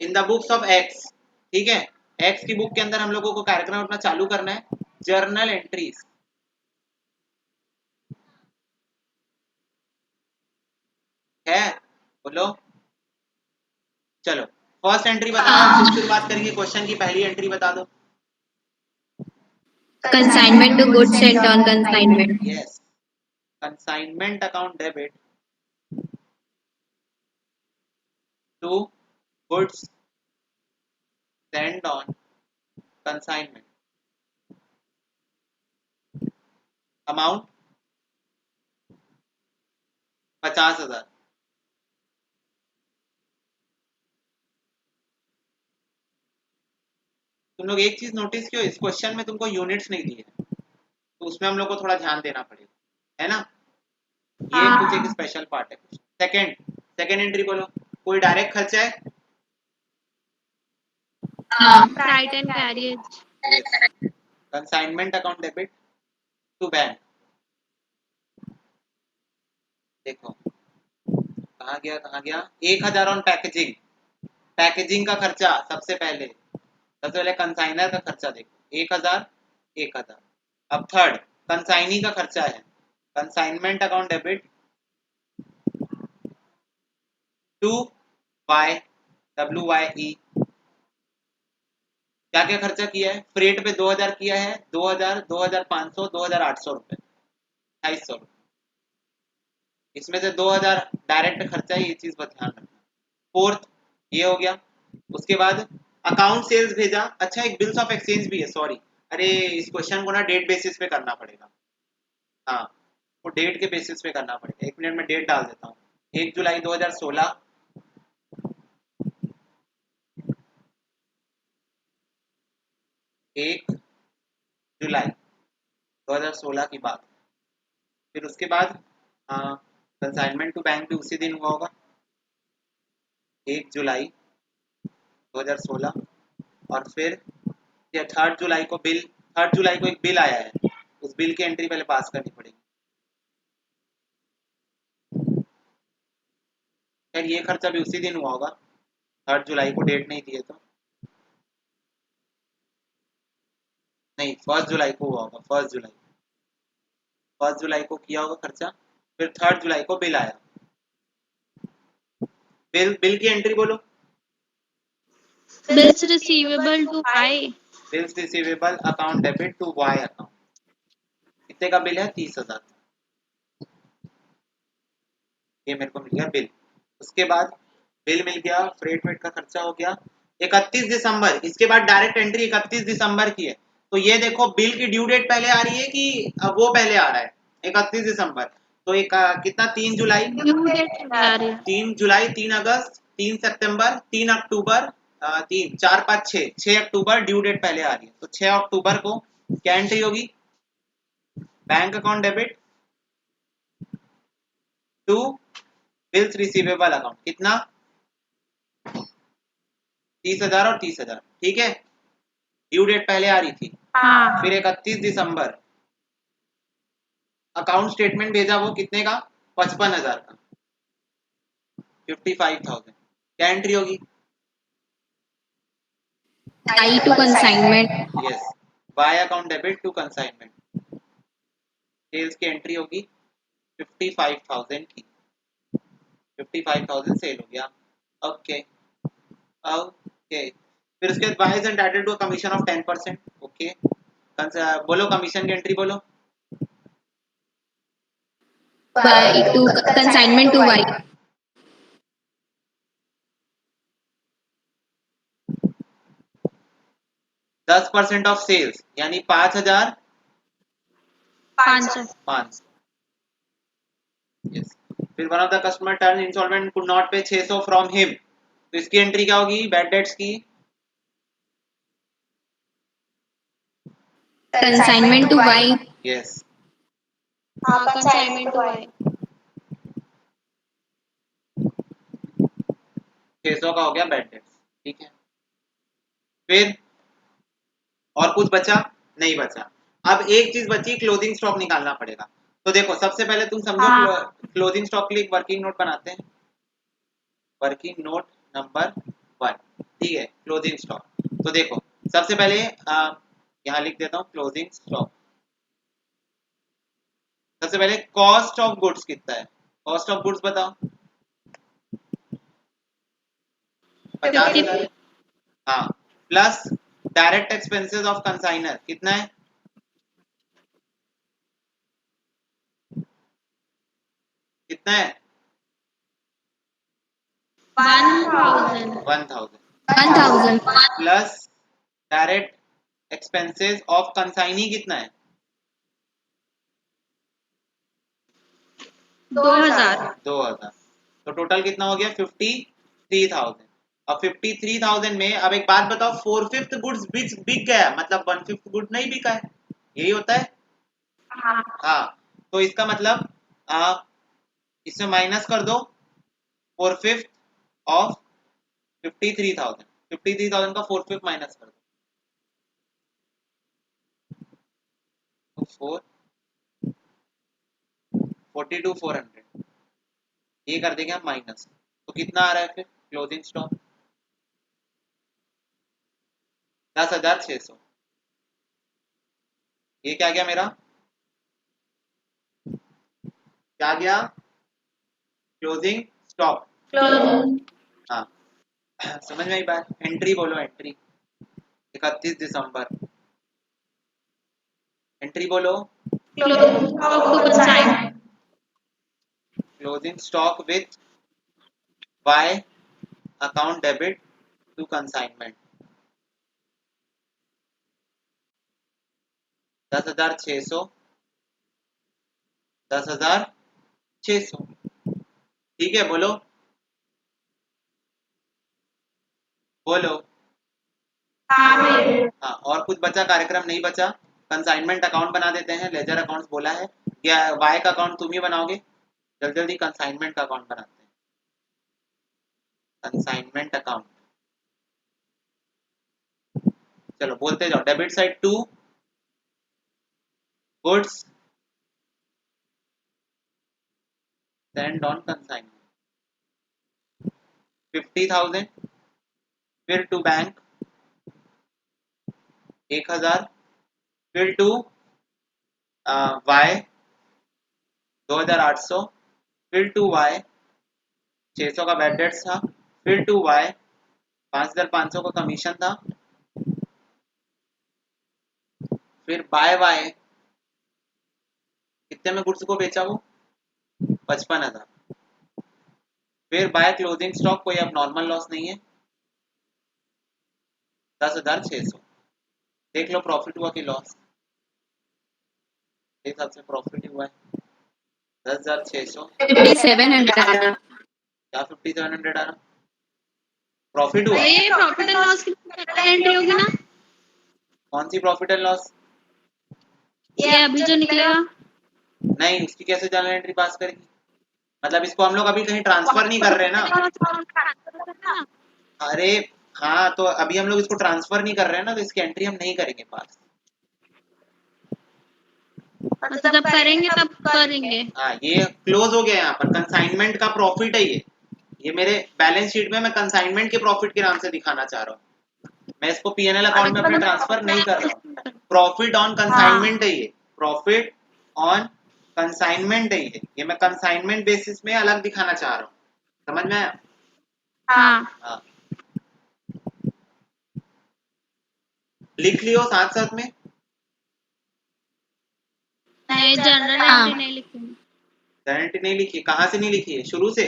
in the books of x, ठीक है। एक्स की बुक के अंदर हम लोगों को कार्यक्रम अपना चालू करना है। जर्नल एंट्रीज है, बोलो। चलो फर्स्ट एंट्री बताओ, शुरुआत करेंगे क्वेश्चन की। पहली एंट्री बता दो। Consignment to goods sent on consignment yes, consignment account debit to goods send on consignment, amount 50,000। तुम लोग एक चीज नोटिस किया, इस क्वेश्चन में तुमको यूनिट्स नहीं दिए, तो उसमें हम लोग को थोड़ा ध्यान देना पड़ेगा, है ना। ये कुछ एक स्पेशल पार्ट है। सेकंड, सेकंड एंट्री बोलो। कोई डायरेक्ट खर्चा है? Freight and carriage. Consignment account debit to bank. देखो कहाँ गया, कहाँ गया? 1,000 ऑन पैकेजिंग। पैकेजिंग का खर्चा सबसे पहले कंसाइनर का खर्चा देखो, 1,000 1,000। अब थर्ड कंसाइनी का खर्चा है, consignment account debit to Y, WYE। क्या क्या खर्चा किया है? फ्रेट पे 2,000 किया है, 2,000, 2,500, 2,800 रुपए, 2,200 रुपए। इसमें से 2,000 डायरेक्ट खर्चा है, ये चीज पर ध्यान रखना। फोर्थ ये हो गया। उसके बाद अकाउंट सेल्स भेजा। अच्छा, एक बिल्स ऑफ एक्सचेंज भी है, सॉरी। अरे इस क्वेश्चन को ना डेट बेसिस पे करना पड़ेगा। हाँ, वो डेट के बेसिस पे करना पड़ेगा। 1 मिनट में डेट डाल देता हूँ। 1 जुलाई 2016, 1 जुलाई 2016 की बात। फिर उसके बाद कंसाइनमेंट टू बैंक भी उसी दिन हुआ होगा, 1 जुलाई 2016। और फिर 3 जुलाई को बिल, 3 जुलाई को एक बिल आया है, उस बिल की एंट्री पहले पास करनी पड़ेगी। खैर ये खर्चा भी उसी दिन हुआ होगा, 3 जुलाई को डेट नहीं दिए तो। नहीं, 1 जुलाई को हुआ होगा, 1 जुलाई को किया होगा खर्चा। फिर 3 जुलाई को बिल आया। बिल की एंट्री बोलो। Bills receivable to Y. Bills receivable account debit to Y account. कितने का बिल है? 30,000। ये मेरे को मिल गया बिल। उसके बाद बिल मिल गया, फ्रेट वेट का खर्चा हो गया। 31 दिसंबर, इसके बाद डायरेक्ट एंट्री 31 दिसंबर की है। तो ये देखो बिल की ड्यू डेट पहले आ रही है कि वो पहले आ रहा है? 31 दिसंबर। तो एक कितना? 3 जुलाई, ड्यू डेट आ रही है। 3 जुलाई, 3 अगस्त, 3 सितंबर, 3 अक्टूबर, 3 4 5 6 अक्टूबर ड्यू डेट पहले आ रही है। तो 6 अक्टूबर को क्या एंट्री होगी? Bank account debit to bills receivable account. कितना? 30,000 और 30,000, ठीक है। ड्यू डेट पहले आ रही थी। हाँ। फिर 31 दिसंबर अकाउंट स्टेटमेंट भेजा, वो कितने का? 55,000 का, 55,000। क्या एंट्री होगी? Tie to consignment yes, by account debit to consignment. Sales की एंट्री होगी 55,000 की, 55,000 सेल हो गया। ओके ओके, फिर उसके बाद by is entitled to commission of 10%। Okay, बोलो कमीशन की एंट्री बोलो। By to consignment to Y. 10% of sales यानी 5,500। 500। यस। फिर one of the customer turn insolvent, could not pay 600 from him, तो इसकी एंट्री क्या होगी बैड डेट्स की? Consignment to Y. यस। हाँ, कंसाइनमेंट टू वाई। 600 का हो गया बैड डेट्स। ठीक है, फिर और कुछ बचा? नहीं बचा। अब एक चीज बची, क्लोजिंग स्टॉक निकालना पड़ेगा। तो देखो सबसे पहले तुम समझो, हाँ। क्लोजिंग स्टॉक के लिए एक वर्किंग नोट बनाते हैं। वर्किंग नोट नंबर 1, ठीक है, क्लोजिंग स्टॉक। तो देखो सबसे पहले यहाँ लिख देता हूँ क्लोजिंग स्टॉक। सबसे पहले कॉस्ट ऑफ गुड्स कितना है? कॉस्ट ऑफ गुड्स बताओ। 50,000। हाँ, plus direct expenses of consignor कितना है? कितना है? 1000। 1,000 1,000. Plus direct expenses of consignee कितना है? 2000। 2,000। तो टोटल कितना हो गया? 53,000। अब 53,000 में अब एक बात बताओ, 4/5 गुड्स बिक गया, मतलब 1/5 गुड नहीं बिका है, यही होता है। हाँ। हाँ, तो इसका मतलब इसमें माइनस कर दो 4/5 ऑफ 53,000। 53,000 का 4/5 माइनस कर दो, तो 42,400, ये कर देंगे हम माइनस। तो कितना आ रहा है फिर क्लोजिंग स्टॉक? 10,600। ये क्या गया मेरा? क्या गया? Closing stock. क्लोजिंग। हाँ, समझ में आई बात? एंट्री बोलो, एंट्री 31 दिसंबर। एंट्री बोलो। Closing stock to consignment. Closing stock with by account debit to consignment 10,600। 10,600, ठीक है, बोलो बोलो। हाँ भैया। हाँ, और कुछ बचा? कार्यक्रम नहीं बचा। कंसाइनमेंट अकाउंट बना देते हैं, लेजर अकाउंट्स बोला है, या वाई का अकाउंट तुम ही बनाओगे? जल्दी जल्दी कंसाइनमेंट का अकाउंट बनाते हैं। कंसाइनमेंट अकाउंट, चलो बोलते जाओ। Debit side to goods send on consignment 50,000, फिर टू बैंक 1,000, फिर टू वाई 2,800, फिर टू वाई 600 का बैड डेट्स था, फिर टू वाई 5,500 का कमीशन था, फिर बाय वाई कितने में गुड्स को बेचा वो? 55,000। फिर बाय क्लोजिंग स्टॉक, कोई अब नॉर्मल लॉस नहीं है, 10,600। देख लो प्रॉफिट हुआ कि लॉस? एक हिसाब से प्रॉफिट हुआ है 10,600। 5,700. क्या 5,700 आ रहा? प्रॉफिट हुआ? ये प्रॉफिट एंड लॉस की एंट्री होगी ना? कौन सी प्रॉफिट एंड लॉस? ये अभी जो निकलेगा। नहीं, उसकी कैसे जर्नल एंट्री पास करेगी? मतलब इसको हम लोग अभी कहीं ट्रांसफर नहीं कर रहे ना। अरे हाँ, तो अभी हम लोग इसको ट्रांसफर नहीं कर रहे हैं ना, तो इसकी एंट्री हम नहीं करेंगे पास। मतलब जब करेंगे तब करेंगे। हाँ, ये क्लोज हो गया। यहाँ पर कंसाइनमेंट का प्रॉफिट है ये मेरे बैलेंस शीट में मैं कंसाइनमेंट के प्रॉफिट के नाम से दिखाना चाह रहा हूँ। मैं इसको पीएनएल अकाउंट में अपने ट्रांसफर नहीं कर रहा हूँ। प्रॉफिट ऑन कंसाइनमेंट है ये, प्रॉफिट ऑन कंसाइनमेंट है ये मैं कंसाइनमेंट बेसिस में अलग दिखाना चाह रहा हूँ, समझ में आया? हाँ हाँ लिख लियो साथ साथ में। नहीं, जनरल हाँ। एंट्री नहीं लिखी। गारंटी नहीं लिखी, कहाँ से नहीं लिखी है, शुरू से?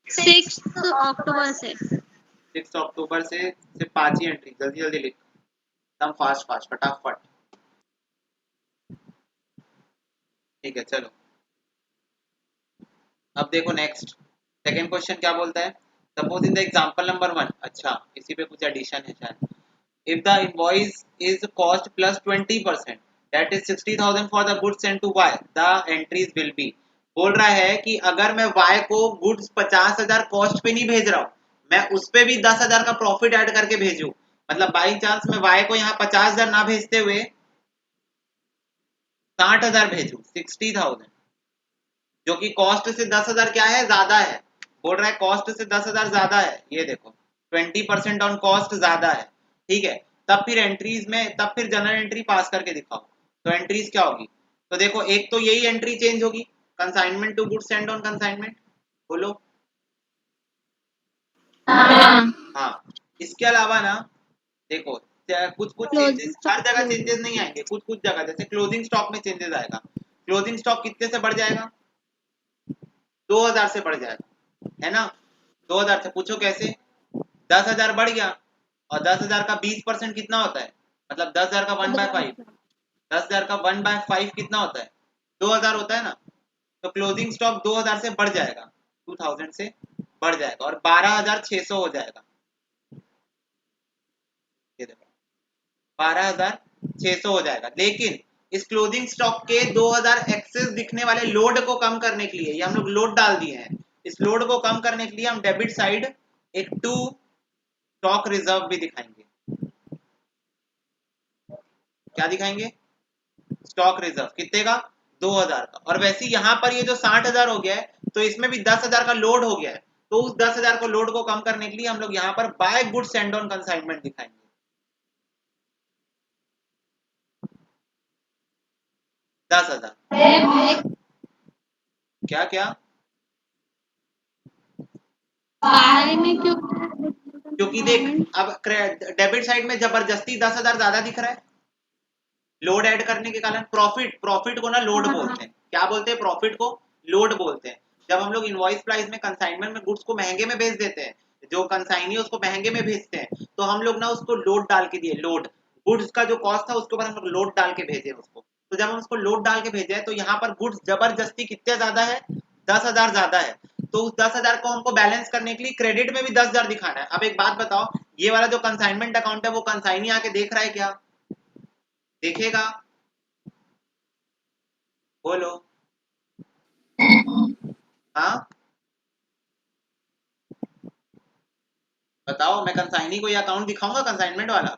6 अक्टूबर से। 6 अक्टूबर से सिर्फ 5 ही एंट्री, जल्दी जल्दी लिख, एकदम फास्ट फास्ट फटाफट। ठीक है चलो, अब देखो नेक्स्ट सेकेंड क्वेश्चन क्या बोलता है। Suppose in the example number 1, अच्छा इसी पे कुछ एडिशन है शायद। If the invoice is cost plus 20% that is 60,000 for the goods sent to Y, the entries will be. बोल रहा है कि अगर मैं वाई को गुड्स 50,000 कॉस्ट पे नहीं भेज रहा हूँ, मैं उस पे भी 10,000 का प्रॉफिट ऐड करके भेजू, मतलब बाई चांस मैं वाई को यहाँ 50,000 ना भेजते हुए 60,000 भेजू, 60,000, जो कि कॉस्ट से 10,000 क्या है, ज्यादा है। बोल रहा है कॉस्ट से 10,000 ज्यादा है, ये देखो 20% ऑन कॉस्ट ज्यादा है, ठीक है। तब फिर एंट्रीज में, तब फिर जनरल एंट्री पास करके दिखाओ, तो एंट्रीज क्या होगी? तो देखो एक तो यही एंट्री चेंज होगी, consignment to goods send on consignment, बोलो। हाँ। हाँ इसके अलावा ना देखो कुछ कुछ चेंजेस, हर जगह चेंजेस नहीं आएंगे, कुछ कुछ जगह जैसे क्लोजिंग स्टॉक में चेंजेस आएगा। क्लोजिंग स्टॉक कितने से बढ़ जाएगा? 2,000 से बढ़ जाएगा, है ना? 2,000 से, पूछो कैसे? 10,000 बढ़ गया, और 10,000 का 20% कितना होता है, मतलब 10,000 का 1/5, 10,000 का 1/5 कितना होता है? 2,000 होता है ना। तो क्लोजिंग स्टॉक 2,000 से बढ़ जाएगा, 2,000 से बढ़ जाएगा और 12,600 हो जाएगा, ये देखो 12,600 हो जाएगा। लेकिन इस क्लोजिंग स्टॉक के 2,000 एक्सेस दिखने वाले लोड को कम करने के लिए, ये हम लोग लोड डाल दिए हैं, इस लोड को कम करने के लिए हम डेबिट साइड एक टू स्टॉक रिजर्व भी दिखाएंगे। क्या दिखाएंगे? स्टॉक रिजर्व, कितने का? 2,000 का। और वैसे यहाँ पर ये जो 60,000 हो गया है, तो इसमें भी 10,000 का लोड हो गया है, तो उस 10,000 को लोड को कम करने के लिए हम लोग यहाँ पर by good send on consignment दिखाएंगे। 10,000 क्या क्या? बाय में क्यों? क्योंकि देख अब डेबिट साइड में जबरदस्ती 10,000 ज्यादा दिख रहा है, लोड ऐड करने के कारण। प्रॉफिट, प्रॉफिट को ना लोड बोलते हैं, क्या बोलते हैं? प्रॉफिट को लोड बोलते हैं। जब हम लोग इनवॉइस प्राइस में कंसाइनमेंट में गुड्स को महंगे में बेच देते हैं, जो कंसाइनी उसको महंगे में भेजते हैं, तो हम लोग ना उसको लोड डाल के दिए, लोड, गुड्स का जो कॉस्ट था उसके ऊपर हम लोग लोड डाल के भेजे उसको। तो जब हम उसको लोड डाल के भेजे तो यहाँ पर गुड्स जबरदस्ती कितने ज्यादा है? 10,000 ज्यादा है। तो उस 10,000 को हमको बैलेंस करने के लिए क्रेडिट में भी 10,000 दिखाना है। अब एक बात बताओ, ये वाला जो कंसाइनमेंट अकाउंट है वो कंसाइनी आके देख रहा है क्या? देखेगा? बोलो। हाँ बताओ, मैं कंसाइनी को ये अकाउंट दिखाऊंगा कंसाइनमेंट वाला?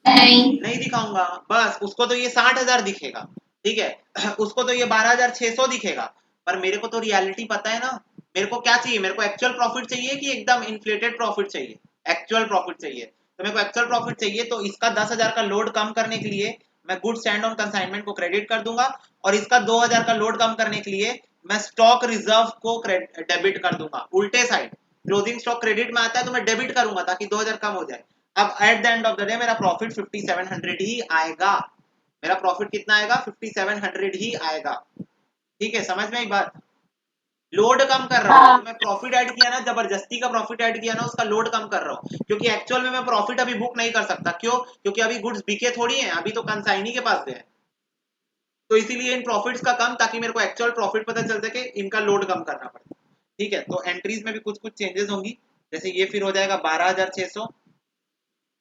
नहीं। नहीं दिखाऊंगा। बस उसको तो ये 60,000 दिखेगा, ठीक है उसको तो ये 12,600 दिखेगा, पर मेरे को तो रियलिटी पता है ना। मेरे को क्या चाहिए? मेरे को एक्चुअल प्रॉफिट चाहिए कि एकदम इन्फ्लेटेड प्रॉफिट चाहिए? एक्चुअल प्रॉफिट चाहिए। तो मेरे को एक्चुअल प्रॉफिट चाहिए, तो इसका 10,000 का लोड कम करने के लिए मैं गुड स्टैंड ऑन कंसाइनमेंट को क्रेडिट कर दूंगा, और इसका 2,000 का लोड कम करने के लिए मैं स्टॉक रिजर्व को डेबिट कर दूंगा। उल्टे साइड, क्लोजिंग स्टॉक क्रेडिट में आता है तो मैं डेबिट करूंगा ताकि 2,000 कम हो जाए। अब eight the end of the day मेरा प्रॉफिट 5700 ही आएगा। मेरा प्रॉफिट कितना आएगा? 5700 ही आएगा, ठीक है? समझ में आई बात? लोड कम कर रहा हूँ, मैं प्रॉफिट ऐड किया ना, जबरदस्ती का प्रॉफिट ऐड किया ना, उसका लोड कम कर रहा हूँ, क्योंकि एक्चुअल में मैं प्रॉफिट अभी बुक नहीं कर सकता। क्यों? क्योंकि अभी गुड्स बिके थोड़ी है, अभी तो कंसाइनी के पास है। तो इसीलिए इन प्रॉफिट्स का कम, ताकि मेरे को एक्चुअल प्रॉफिट पता चल सके, इनका लोड कम करना पड़ता है, ठीक है? तो एंट्रीज में भी कुछ कुछ चेंजेस होंगी, जैसे ये फिर हो जाएगा 12,600,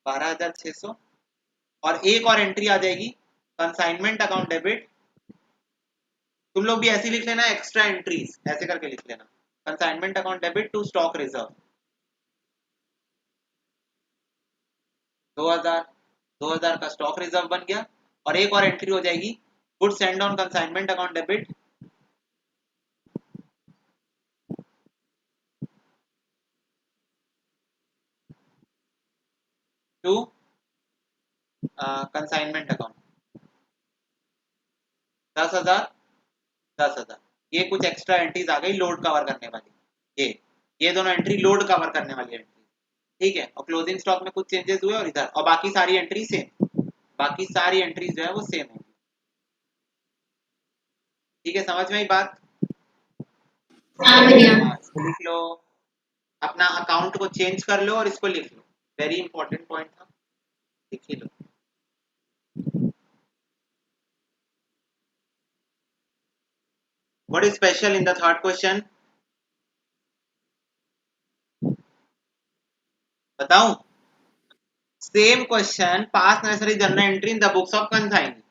12,600। और एक और एंट्री आ जाएगी, कंसाइनमेंट अकाउंट डेबिट। तुम लोग भी ऐसे लिख लेना, एक्स्ट्रा एंट्रीज ऐसे करके लिख लेना, consignment account debit to stock reserve 2,000, 2,000 का स्टॉक रिजर्व बन गया। और एक और एंट्री हो जाएगी, good send on consignment account debit to consignment account 10,000 10,000। ये कुछ एक्स्ट्रा एंट्रीज आ गई लोड कवर करने वाली। ये दोनों एंट्री लोड कवर करने वाली एंट्री, ठीक है। और क्लोजिंग स्टॉक में कुछ चेंजेस हुए और इधर, और बाकी सारी एंट्री सेम, बाकी सारी एंट्रीज जो है वो सेम है। ठीक है, समझ में आई बात? हाँ भैया। इसको लिख लो, अपना अकाउंट को चेंज कर लो और इसको लिख लो, वेरी इंपॉर्टेंट पॉइंट था, लिख ही लो। What is special in the third question? बताऊं? Same question, pass necessary general entry in the books of consignee,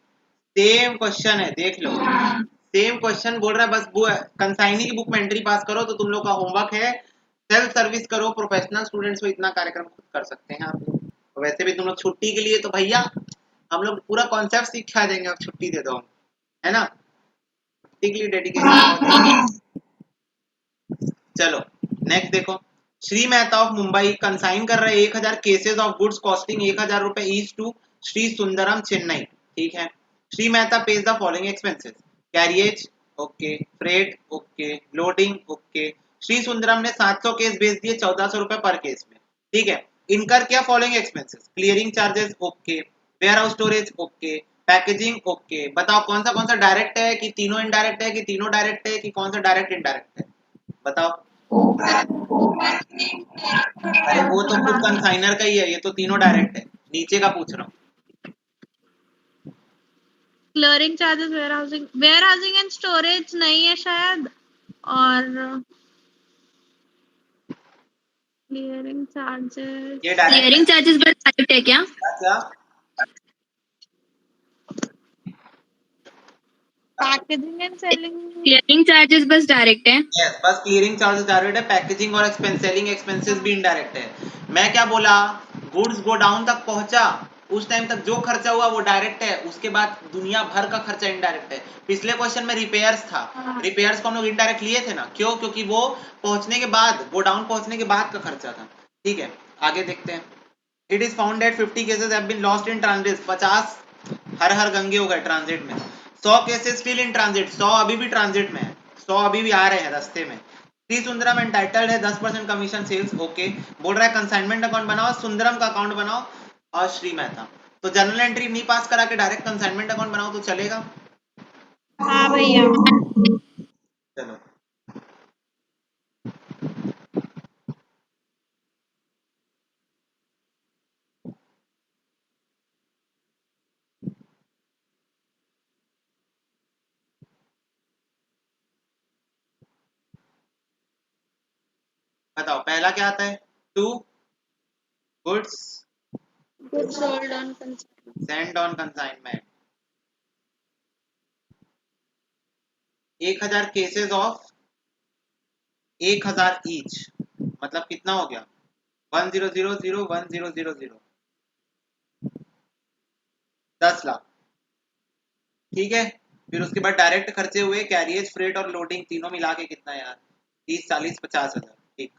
same question है, देख लो। सेम क्वेश्चन बोल रहा है, बस कंसाइनी की बुक में एंट्री पास करो। तो तुम लोग का होमवर्क है सेल्फ सर्विस करो। प्रोफेशनल स्टूडेंट्स को इतना कार्यक्रम खुद कर सकते हैं आप लोग। तो वैसे भी तुम लोग छुट्टी के लिए तो भैया हम लोग पूरा कॉन्सेप्ट सिखा देंगे, अब छुट्टी दे दो, है ना? छुट्टी के लिए डेडिकेशन। चलो नेक्स्ट देखो, श्री मेहता ऑफ मुंबई कंसाइन कर रहे 1000 केसेस ऑफ गुड्स कॉस्टिंग 1000 रुपए ईच टू श्री सुंदरम चेन्नई, ठीक है। Shri Mehta page the following expenses, carriage okay, freight okay, loading okay. Shri Sundaram ने 700 केस भेज दिए 1400 रुपए पर केस में, ठीक है। इनकर क्या following expenses, clearing charges okay, warehouse storage okay, packaging okay. बताओ कौन सा डायरेक्ट है कि तीनों इनडायरेक्ट है कि तीनों डायरेक्ट है कि कौन सा डायरेक्ट इनडायरेक्ट है, बताओ। अरे वो तो खुद कंसाइनर का ही है, ये तो तीनों डायरेक्ट है, नीचे का पूछ रहा हूँ। Clearing charges, warehousing and storage नहीं है शायद, और क्लियरिंग चार्जेस, ये डायरेक्ट क्लियरिंग चार्जेस बस डायरेक्ट है क्या? क्या? Packaging and selling, clearing charges बस डायरेक्ट है। यस, बस क्लियरिंग चार्जेस डायरेक्ट है, पैकेजिंग और सेलिंग एक्सपेंसेस भी इनडायरेक्ट है। मैं क्या बोला, गुड्स गोडाउन तक पहुंचा उस टाइम तक जो खर्चा हुआ वो डायरेक्ट है, उसके बाद दुनिया भर का खर्चा इनडायरेक्ट है। पिछले क्वेश्चन में रिपेयर्स था, रिपेयर्स को हम लोग इनडायरेक्ट लिए थे ना, क्यों? क्योंकि वो पहुंचने के बाद, गोडाउन पहुंचने के बाद का खर्चा था, ठीक है। आगे देखते हैं। It is found that 50 cases have been lost in transit, 50 हर गंगे हो गए ट्रांजिट में। 100 केसेस स्टिल इन ट्रांजिट, 100 अभी भी ट्रांजिट में है, 100 अभी भी आ रहे हैं रास्ते में। श्री सुंदरम एंटाइटल्ड है 10% कमीशन सेल्स, ओके। बोल रहा है कंसाइनमेंट अकाउंट बनाओ, सुंदरम का अकाउंट बनाओ और श्री मेहता। तो जनरल एंट्री नहीं पास करा के डायरेक्ट कंसाइनमेंट अकाउंट बनाओ तो चलेगा? हाँ भैया। चलो बताओ, पहला क्या आता है? To goods goods sold on consignment, send on consignment, 1000 cases of 1000 each, मतलब कितना हो गया? 1000 10 लाख, ठीक है। फिर उसके बाद डायरेक्ट खर्चे हुए, कैरियज, फ्रेट और लोडिंग, तीनों मिला के कितना यार? 30 40 50,000, ठीक।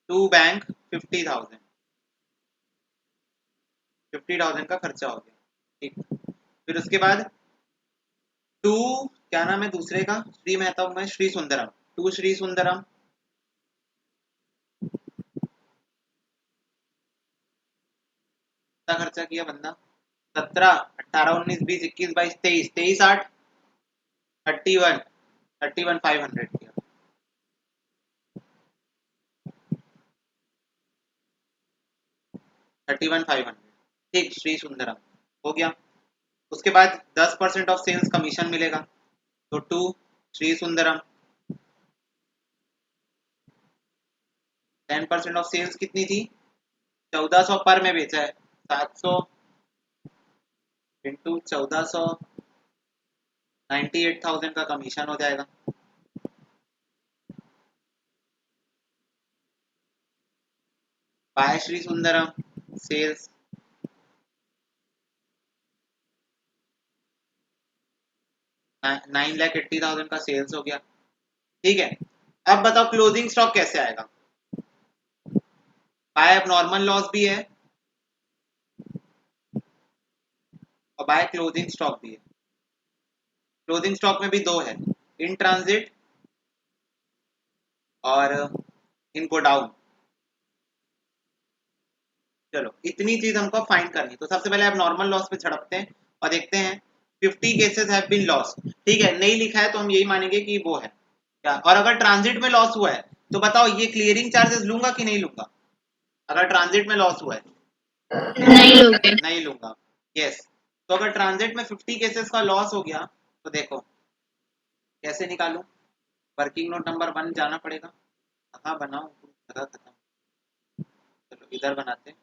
टू बैंक 50,000, 50,000 का खर्चा हो गया, ठीक। फिर उसके बाद टू, क्या नाम है दूसरे का, श्री मेहता में श्री सुंदरम, टू श्री सुंदरम, कितना खर्चा किया बंदा? 17 18 19 20 21 22 23, 23 8 31, 31,500 किया, 31,500, ठीक। श्री सुंदरम हो गया। उसके बाद 10% ऑफ सेल्स कमीशन मिलेगा, तो to Shri Sundaram. 10% of sales कितनी थी? 1400 पर में बेचा है, 700 इंटू 1400, 98,000 का कमीशन हो जाएगा। बाय श्री सुंदरम सेल्स 9,80,000 का सेल्स हो गया, ठीक है। अब बताओ क्लोजिंग स्टॉक कैसे आएगा? बाय अब नॉर्मल लॉस भी है, और बाय क्लोजिंग स्टॉक भी है। क्लोजिंग स्टॉक में भी दो है, इन ट्रांजिट और इन गोडाउन। चलो इतनी चीज हमको फाइंड करनी। तो सबसे पहले अब नॉर्मल लॉस पे झड़पते हैं और देखते हैं 50 केसेस हैव बीन लॉस्ट। ठीक है, नहीं लिखा है तो हम यही मानेंगे कि वो है क्या। और अगर ट्रांजिट में लॉस हुआ है तो बताओ ये क्लियरिंग चार्जेस लूंगा कि नहीं लूंगा? अगर ट्रांजिट में लॉस हुआ है नहीं लोगे। नहीं लूंगा। यस, तो अगर ट्रांजिट में 50 केसेस का लॉस हो गया तो देखो कैसे निकालूं। वर्किंग नोट नंबर 1 जाना पड़ेगा। कहाँ बनाऊं, जगह खत्म। चलो इधर बनाते हैं।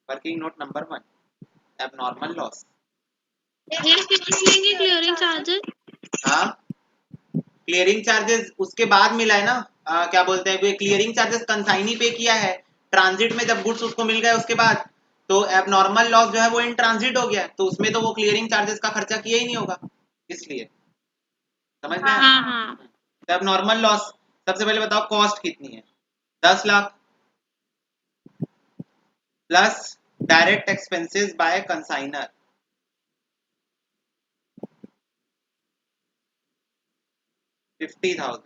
Working note number 1, abnormal loss. ये कितने लेंगे क्लियरिंग चार्जेस? हाँ, क्लियरिंग चार्जेस उसके बाद मिला है ना। क्या बोलते हैं, क्लियरिंग चार्जेस कंसाइनी पे किया है ट्रांजिट में, जब गुड्स उसको मिल गए उसके बाद। तो एबनॉर्मल लॉस जो है वो इन ट्रांजिट हो गया, तो उसमें तो वो क्लियरिंग चार्जेस का खर्चा किया ही नहीं होगा, इसलिए। समझ में आया? हाँ हाँ। तो एबनॉर्मल लॉस सबसे पहले बताओ कॉस्ट कितनी है। 10 lakh plus direct expenses by consignor 50,000,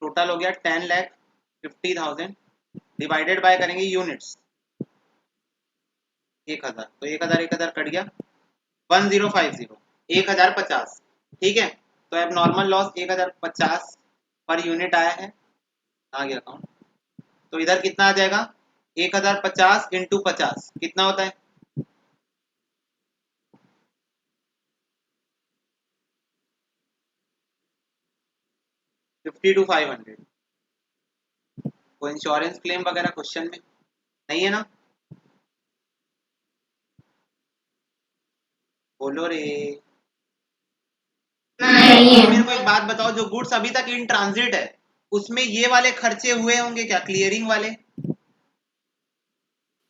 total हो गया 10,50,000 डिवाइडेड बाय करेंगे यूनिट्स 1000, तो 1000 कट गया 1050 1050। ठीक है, तो अब नॉर्मल लॉस 1050 पर यूनिट आया है, आ गया अकाउंट। तो इधर कितना आ जाएगा 1050 इंटू 50 कितना होता है? $50 to 500। कोई इंश्योरेंस क्लेम वगैरह क्वेश्चन में नहीं है ना? बोलो रे। नहीं मेरे है। को एक बात बताओ, जो गुड्स अभी तक इन ट्रांजिट है उसमें ये वाले खर्चे हुए होंगे क्या, क्लियरिंग वाले?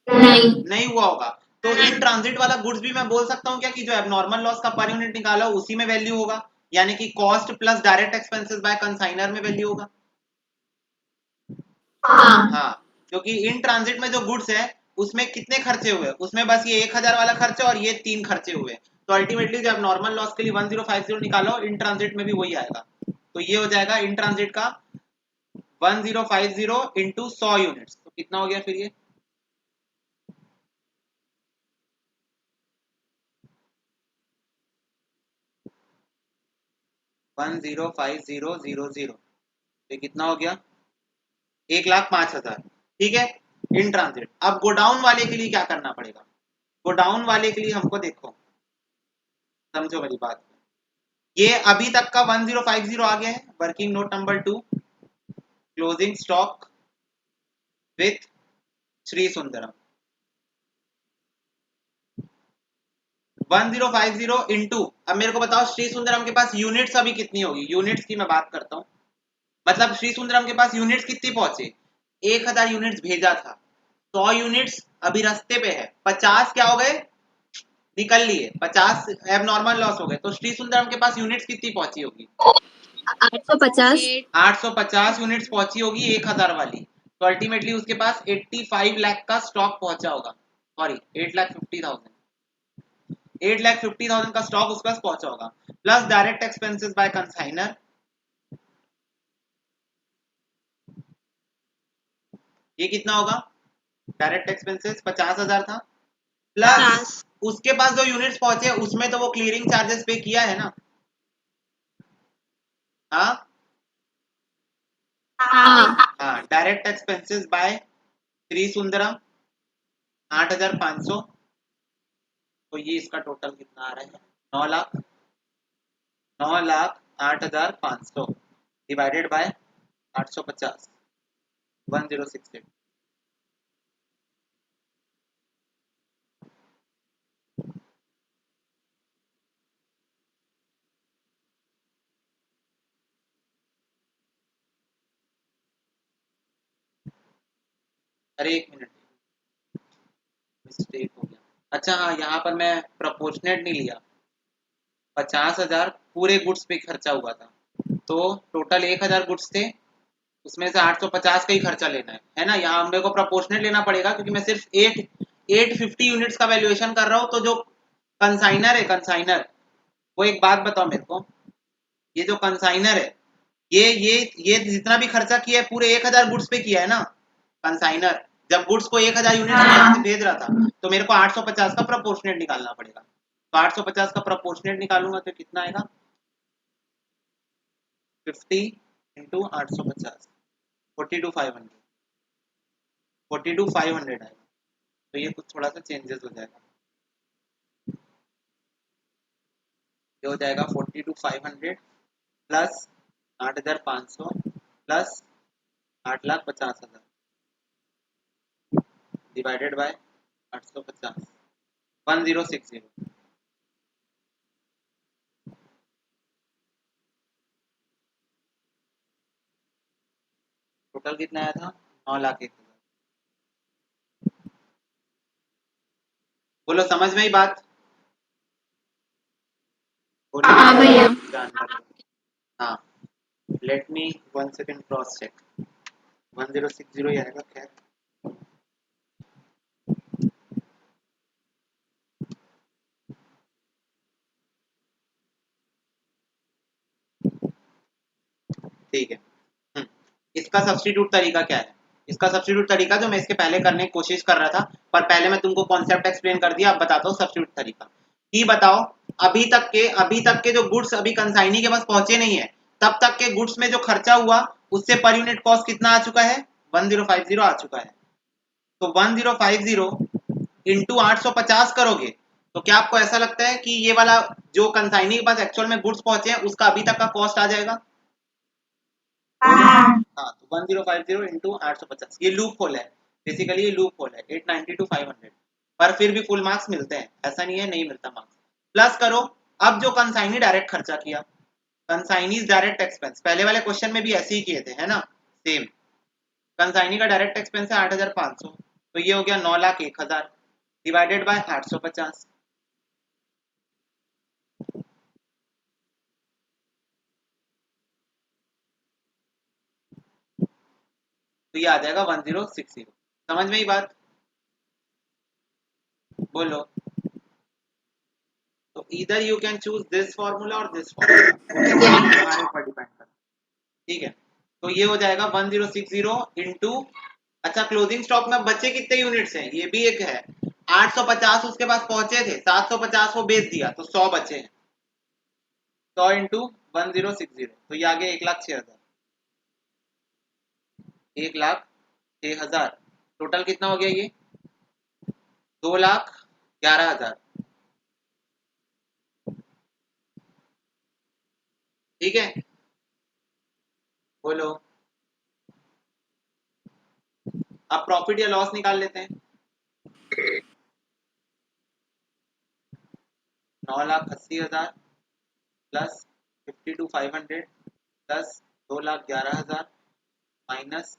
नहीं। नहीं हुआ होगा। तो इन ट्रांजिट वाला गुड्स भी मैं बोल सकता हूँ क्या कि जो एबनॉर्मल लॉस का पर यूनिट निकाला हो उसी में वैल्यू होगा, यानी कि cost plus direct expenses by consignor में वैल्यू होगा। हाँ। हाँ, क्योंकि इन ट्रांजिट में जो गुड्स है उसमें कितने खर्चे हुए, उसमें बस ये 1000 वाला खर्चा और ये 3 खर्चे हुए। तो अल्टीमेटली जब नॉर्मल लॉस के लिए 1050 निकालो, इन ट्रांजिट में भी वही आएगा। तो ये हो जाएगा इन ट्रांजिट का 1050 इंटू 100 यूनिट्स, तो कितना हो गया फिर ये? One zero five zero zero zero, ये कितना हो गया 1,05,000। ठीक है, इन ट्रांजिट। अब गोडाउन वाले के लिए क्या करना पड़ेगा? गोडाउन वाले के लिए हमको देखो, समझो मेरी बात। ये अभी तक का 1050 आ गया है, working note number 2, closing stock with Shri Sundaram. 1050 into, अब मेरे को बताओ श्री सुंदरम के पास यूनिट्स अभी कितनी होगी, यूनिट्स की मैं बात करता हूँ। मतलब श्री सुंदरम के पास यूनिट्स कितनी पहुंचे, 1000 यूनिट्स भेजा था, 100 यूनिट्स अभी रास्ते पे है, 50 क्या हो गए निकल लिए, 50 एबनॉर्मल लॉस हो गए। तो श्री सुंदरम के पास यूनिट्स कितनी पहुंची होगी? 850। 850 यूनिट्स पहुंची होगी 1000 वाली। तो अल्टीमेटली उसके पास 85 लाख का स्टॉक पहुंचा होगा, सॉरी 8,50,000, 8,50,000 का स्टॉक उसके पास पहुंचा होगा, plus direct expenses by consignor. ये कितना होगा? डायरेक्ट एक्सपेंसेस 50,000 था, प्लस 50। उसके पास जो यूनिट्स पहुंचे उसमें तो वो क्लियरिंग चार्जेस पे किया है ना। हाँ हाँ। हाँ, direct expenses by Shri Sundaram 8,500। तो ये इसका टोटल कितना आ रहा है 9 लाख, 9,08,500 डिवाइडेड बाय 850, 1068। अरे एक मिनट, मिस्टेक हो गया। अच्छा हाँ, यहाँ पर मैं प्रोपोर्शनेट नहीं लिया, 50,000 पूरे गुड्स पे खर्चा हुआ था, तो टोटल 1,000 गुड्स थे, उसमें से 850 का ही खर्चा लेना है ना। यहाँ मेरे को प्रोपोर्शनेट लेना पड़ेगा क्योंकि मैं सिर्फ 850 यूनिट्स का वैल्यूएशन कर रहा हूँ, तो जो कंसाइनर है, कंसाइनर। वो एक बात बताओ मेरे को, ये जो कंसाइनर है, ये जितना भी खर्चा किया है पूरे 1000 गुड्स पे किया है ना कंसाइनर। जब गुड्स को 1000 यूनिट्स में यहाँ से भेज रहा था तो मेरे को 850 का प्रोपोर्शनेट निकालना पड़ेगा। तो 850 का प्रोपोर्शनेट निकालूंगा तो कितना आएगा, 50 इंटू 850, 42,500 आएगा। तो ये कुछ थोड़ा सा चेंजेस हो जाएगा, ये हो जाएगा 42,500 plus 8,500 plus 8,50,000 divided by 850, 1060। Total कितना आया था, 9,01,000। बोलो समझ में ही बात? हाँ भैया। हाँ, let me 1 second cross check. 1060 ही आएगा खैर। ठीक है। इसका सब्स्टिट्यूट तरीका क्या है? इसका सब्स्टिट्यूट तरीका जो मैं इसके पहले करने की कोशिश कर रहा था, पर पहले मैं तुमको कॉन्सेप्ट एक्सप्लेन कर दिया, अब बताता हूँ सब्स्टिट्यूट तरीका। कि बताओ, अभी तक के जो गुड्स अभी कंसाइनी के पास पहुंचे नहीं है, तब तक के गुड्स में जो खर्चा हुआ उससे पर यूनिट कॉस्ट कितना आ चुका है, 1050 आ चुका है। तो 1050 इंटू 850 करोगे तो क्या आपको ऐसा लगता है कि ये वाला जो कंसाइनी के पास एक्चुअल में गुड्स पहुंचे हैं उसका अभी तक का कॉस्ट आ जाएगा? हाँ, तो 1050 इंटू 850, ये लूप होल है, बेसिकली ये लूप होल है 890 टू 500, पर फिर भी फुल मार्क्स मिलते हैं, ऐसा नहीं है नहीं मिलता मार्क्स। प्लस करो, अब जो कंसाइनी डायरेक्ट खर्चा किया, कंसाइनी डायरेक्ट एक्सपेंस, पहले वाले क्वेश्चन में भी ऐसे ही किए थे है ना, सेम। कंसाइनी का डायरेक्ट एक्सपेंस है 8,500, तो ये हो गया 9,01,000 डिवाइडेड बाय 850। तो ये आ जाएगा 1060। समझ में ही बात? बोलो। तो इधर you can choose this formula और दिस फॉर्मूला, तुम्हारे ऊपर डिपेंड करता है। ठीक है, तो ये हो जाएगा 1060 इंटू, अच्छा क्लोजिंग स्टॉक में बचे कितने यूनिट्स हैं ये भी एक है, 850 उसके पास पहुंचे थे, 750 वो बेच दिया तो 100 बचे हैं, 100 इंटू 1060, तो ये आ गया 1,06,000, 1,06,000। टोटल कितना हो गया ये, 2,11,000। ठीक है, बोलो। अब प्रॉफिट या लॉस निकाल लेते हैं। 9,80,000 plus 52,500 plus 2,11,000 minus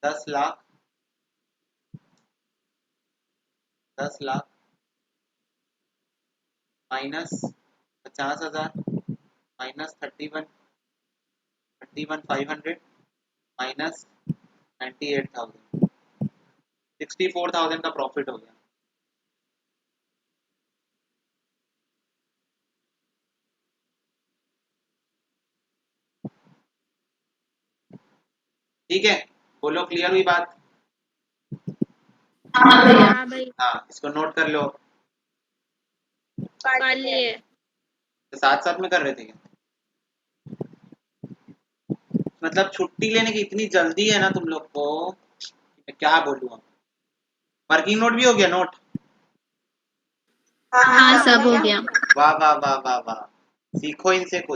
10 lakh, 10 lakh minus 50,000 minus 31,500 minus 98,000, 64,000 का प्रॉफिट हो गया। ठीक है, बोलो क्लियर हुई बात? हाँ भाई, हाँ, इसको नोट कर लो। कर लिए। तो साथ साथ में कर रहे थे क्या? मतलब छुट्टी लेने की इतनी जल्दी है ना तुम लोग को, मैं क्या बोलूँ अब। वर्किंग नोट भी हो गया नोट? हाँ सब हो गया। वाह वाह वाह वाह वाह, सीखो इनसे कुछ।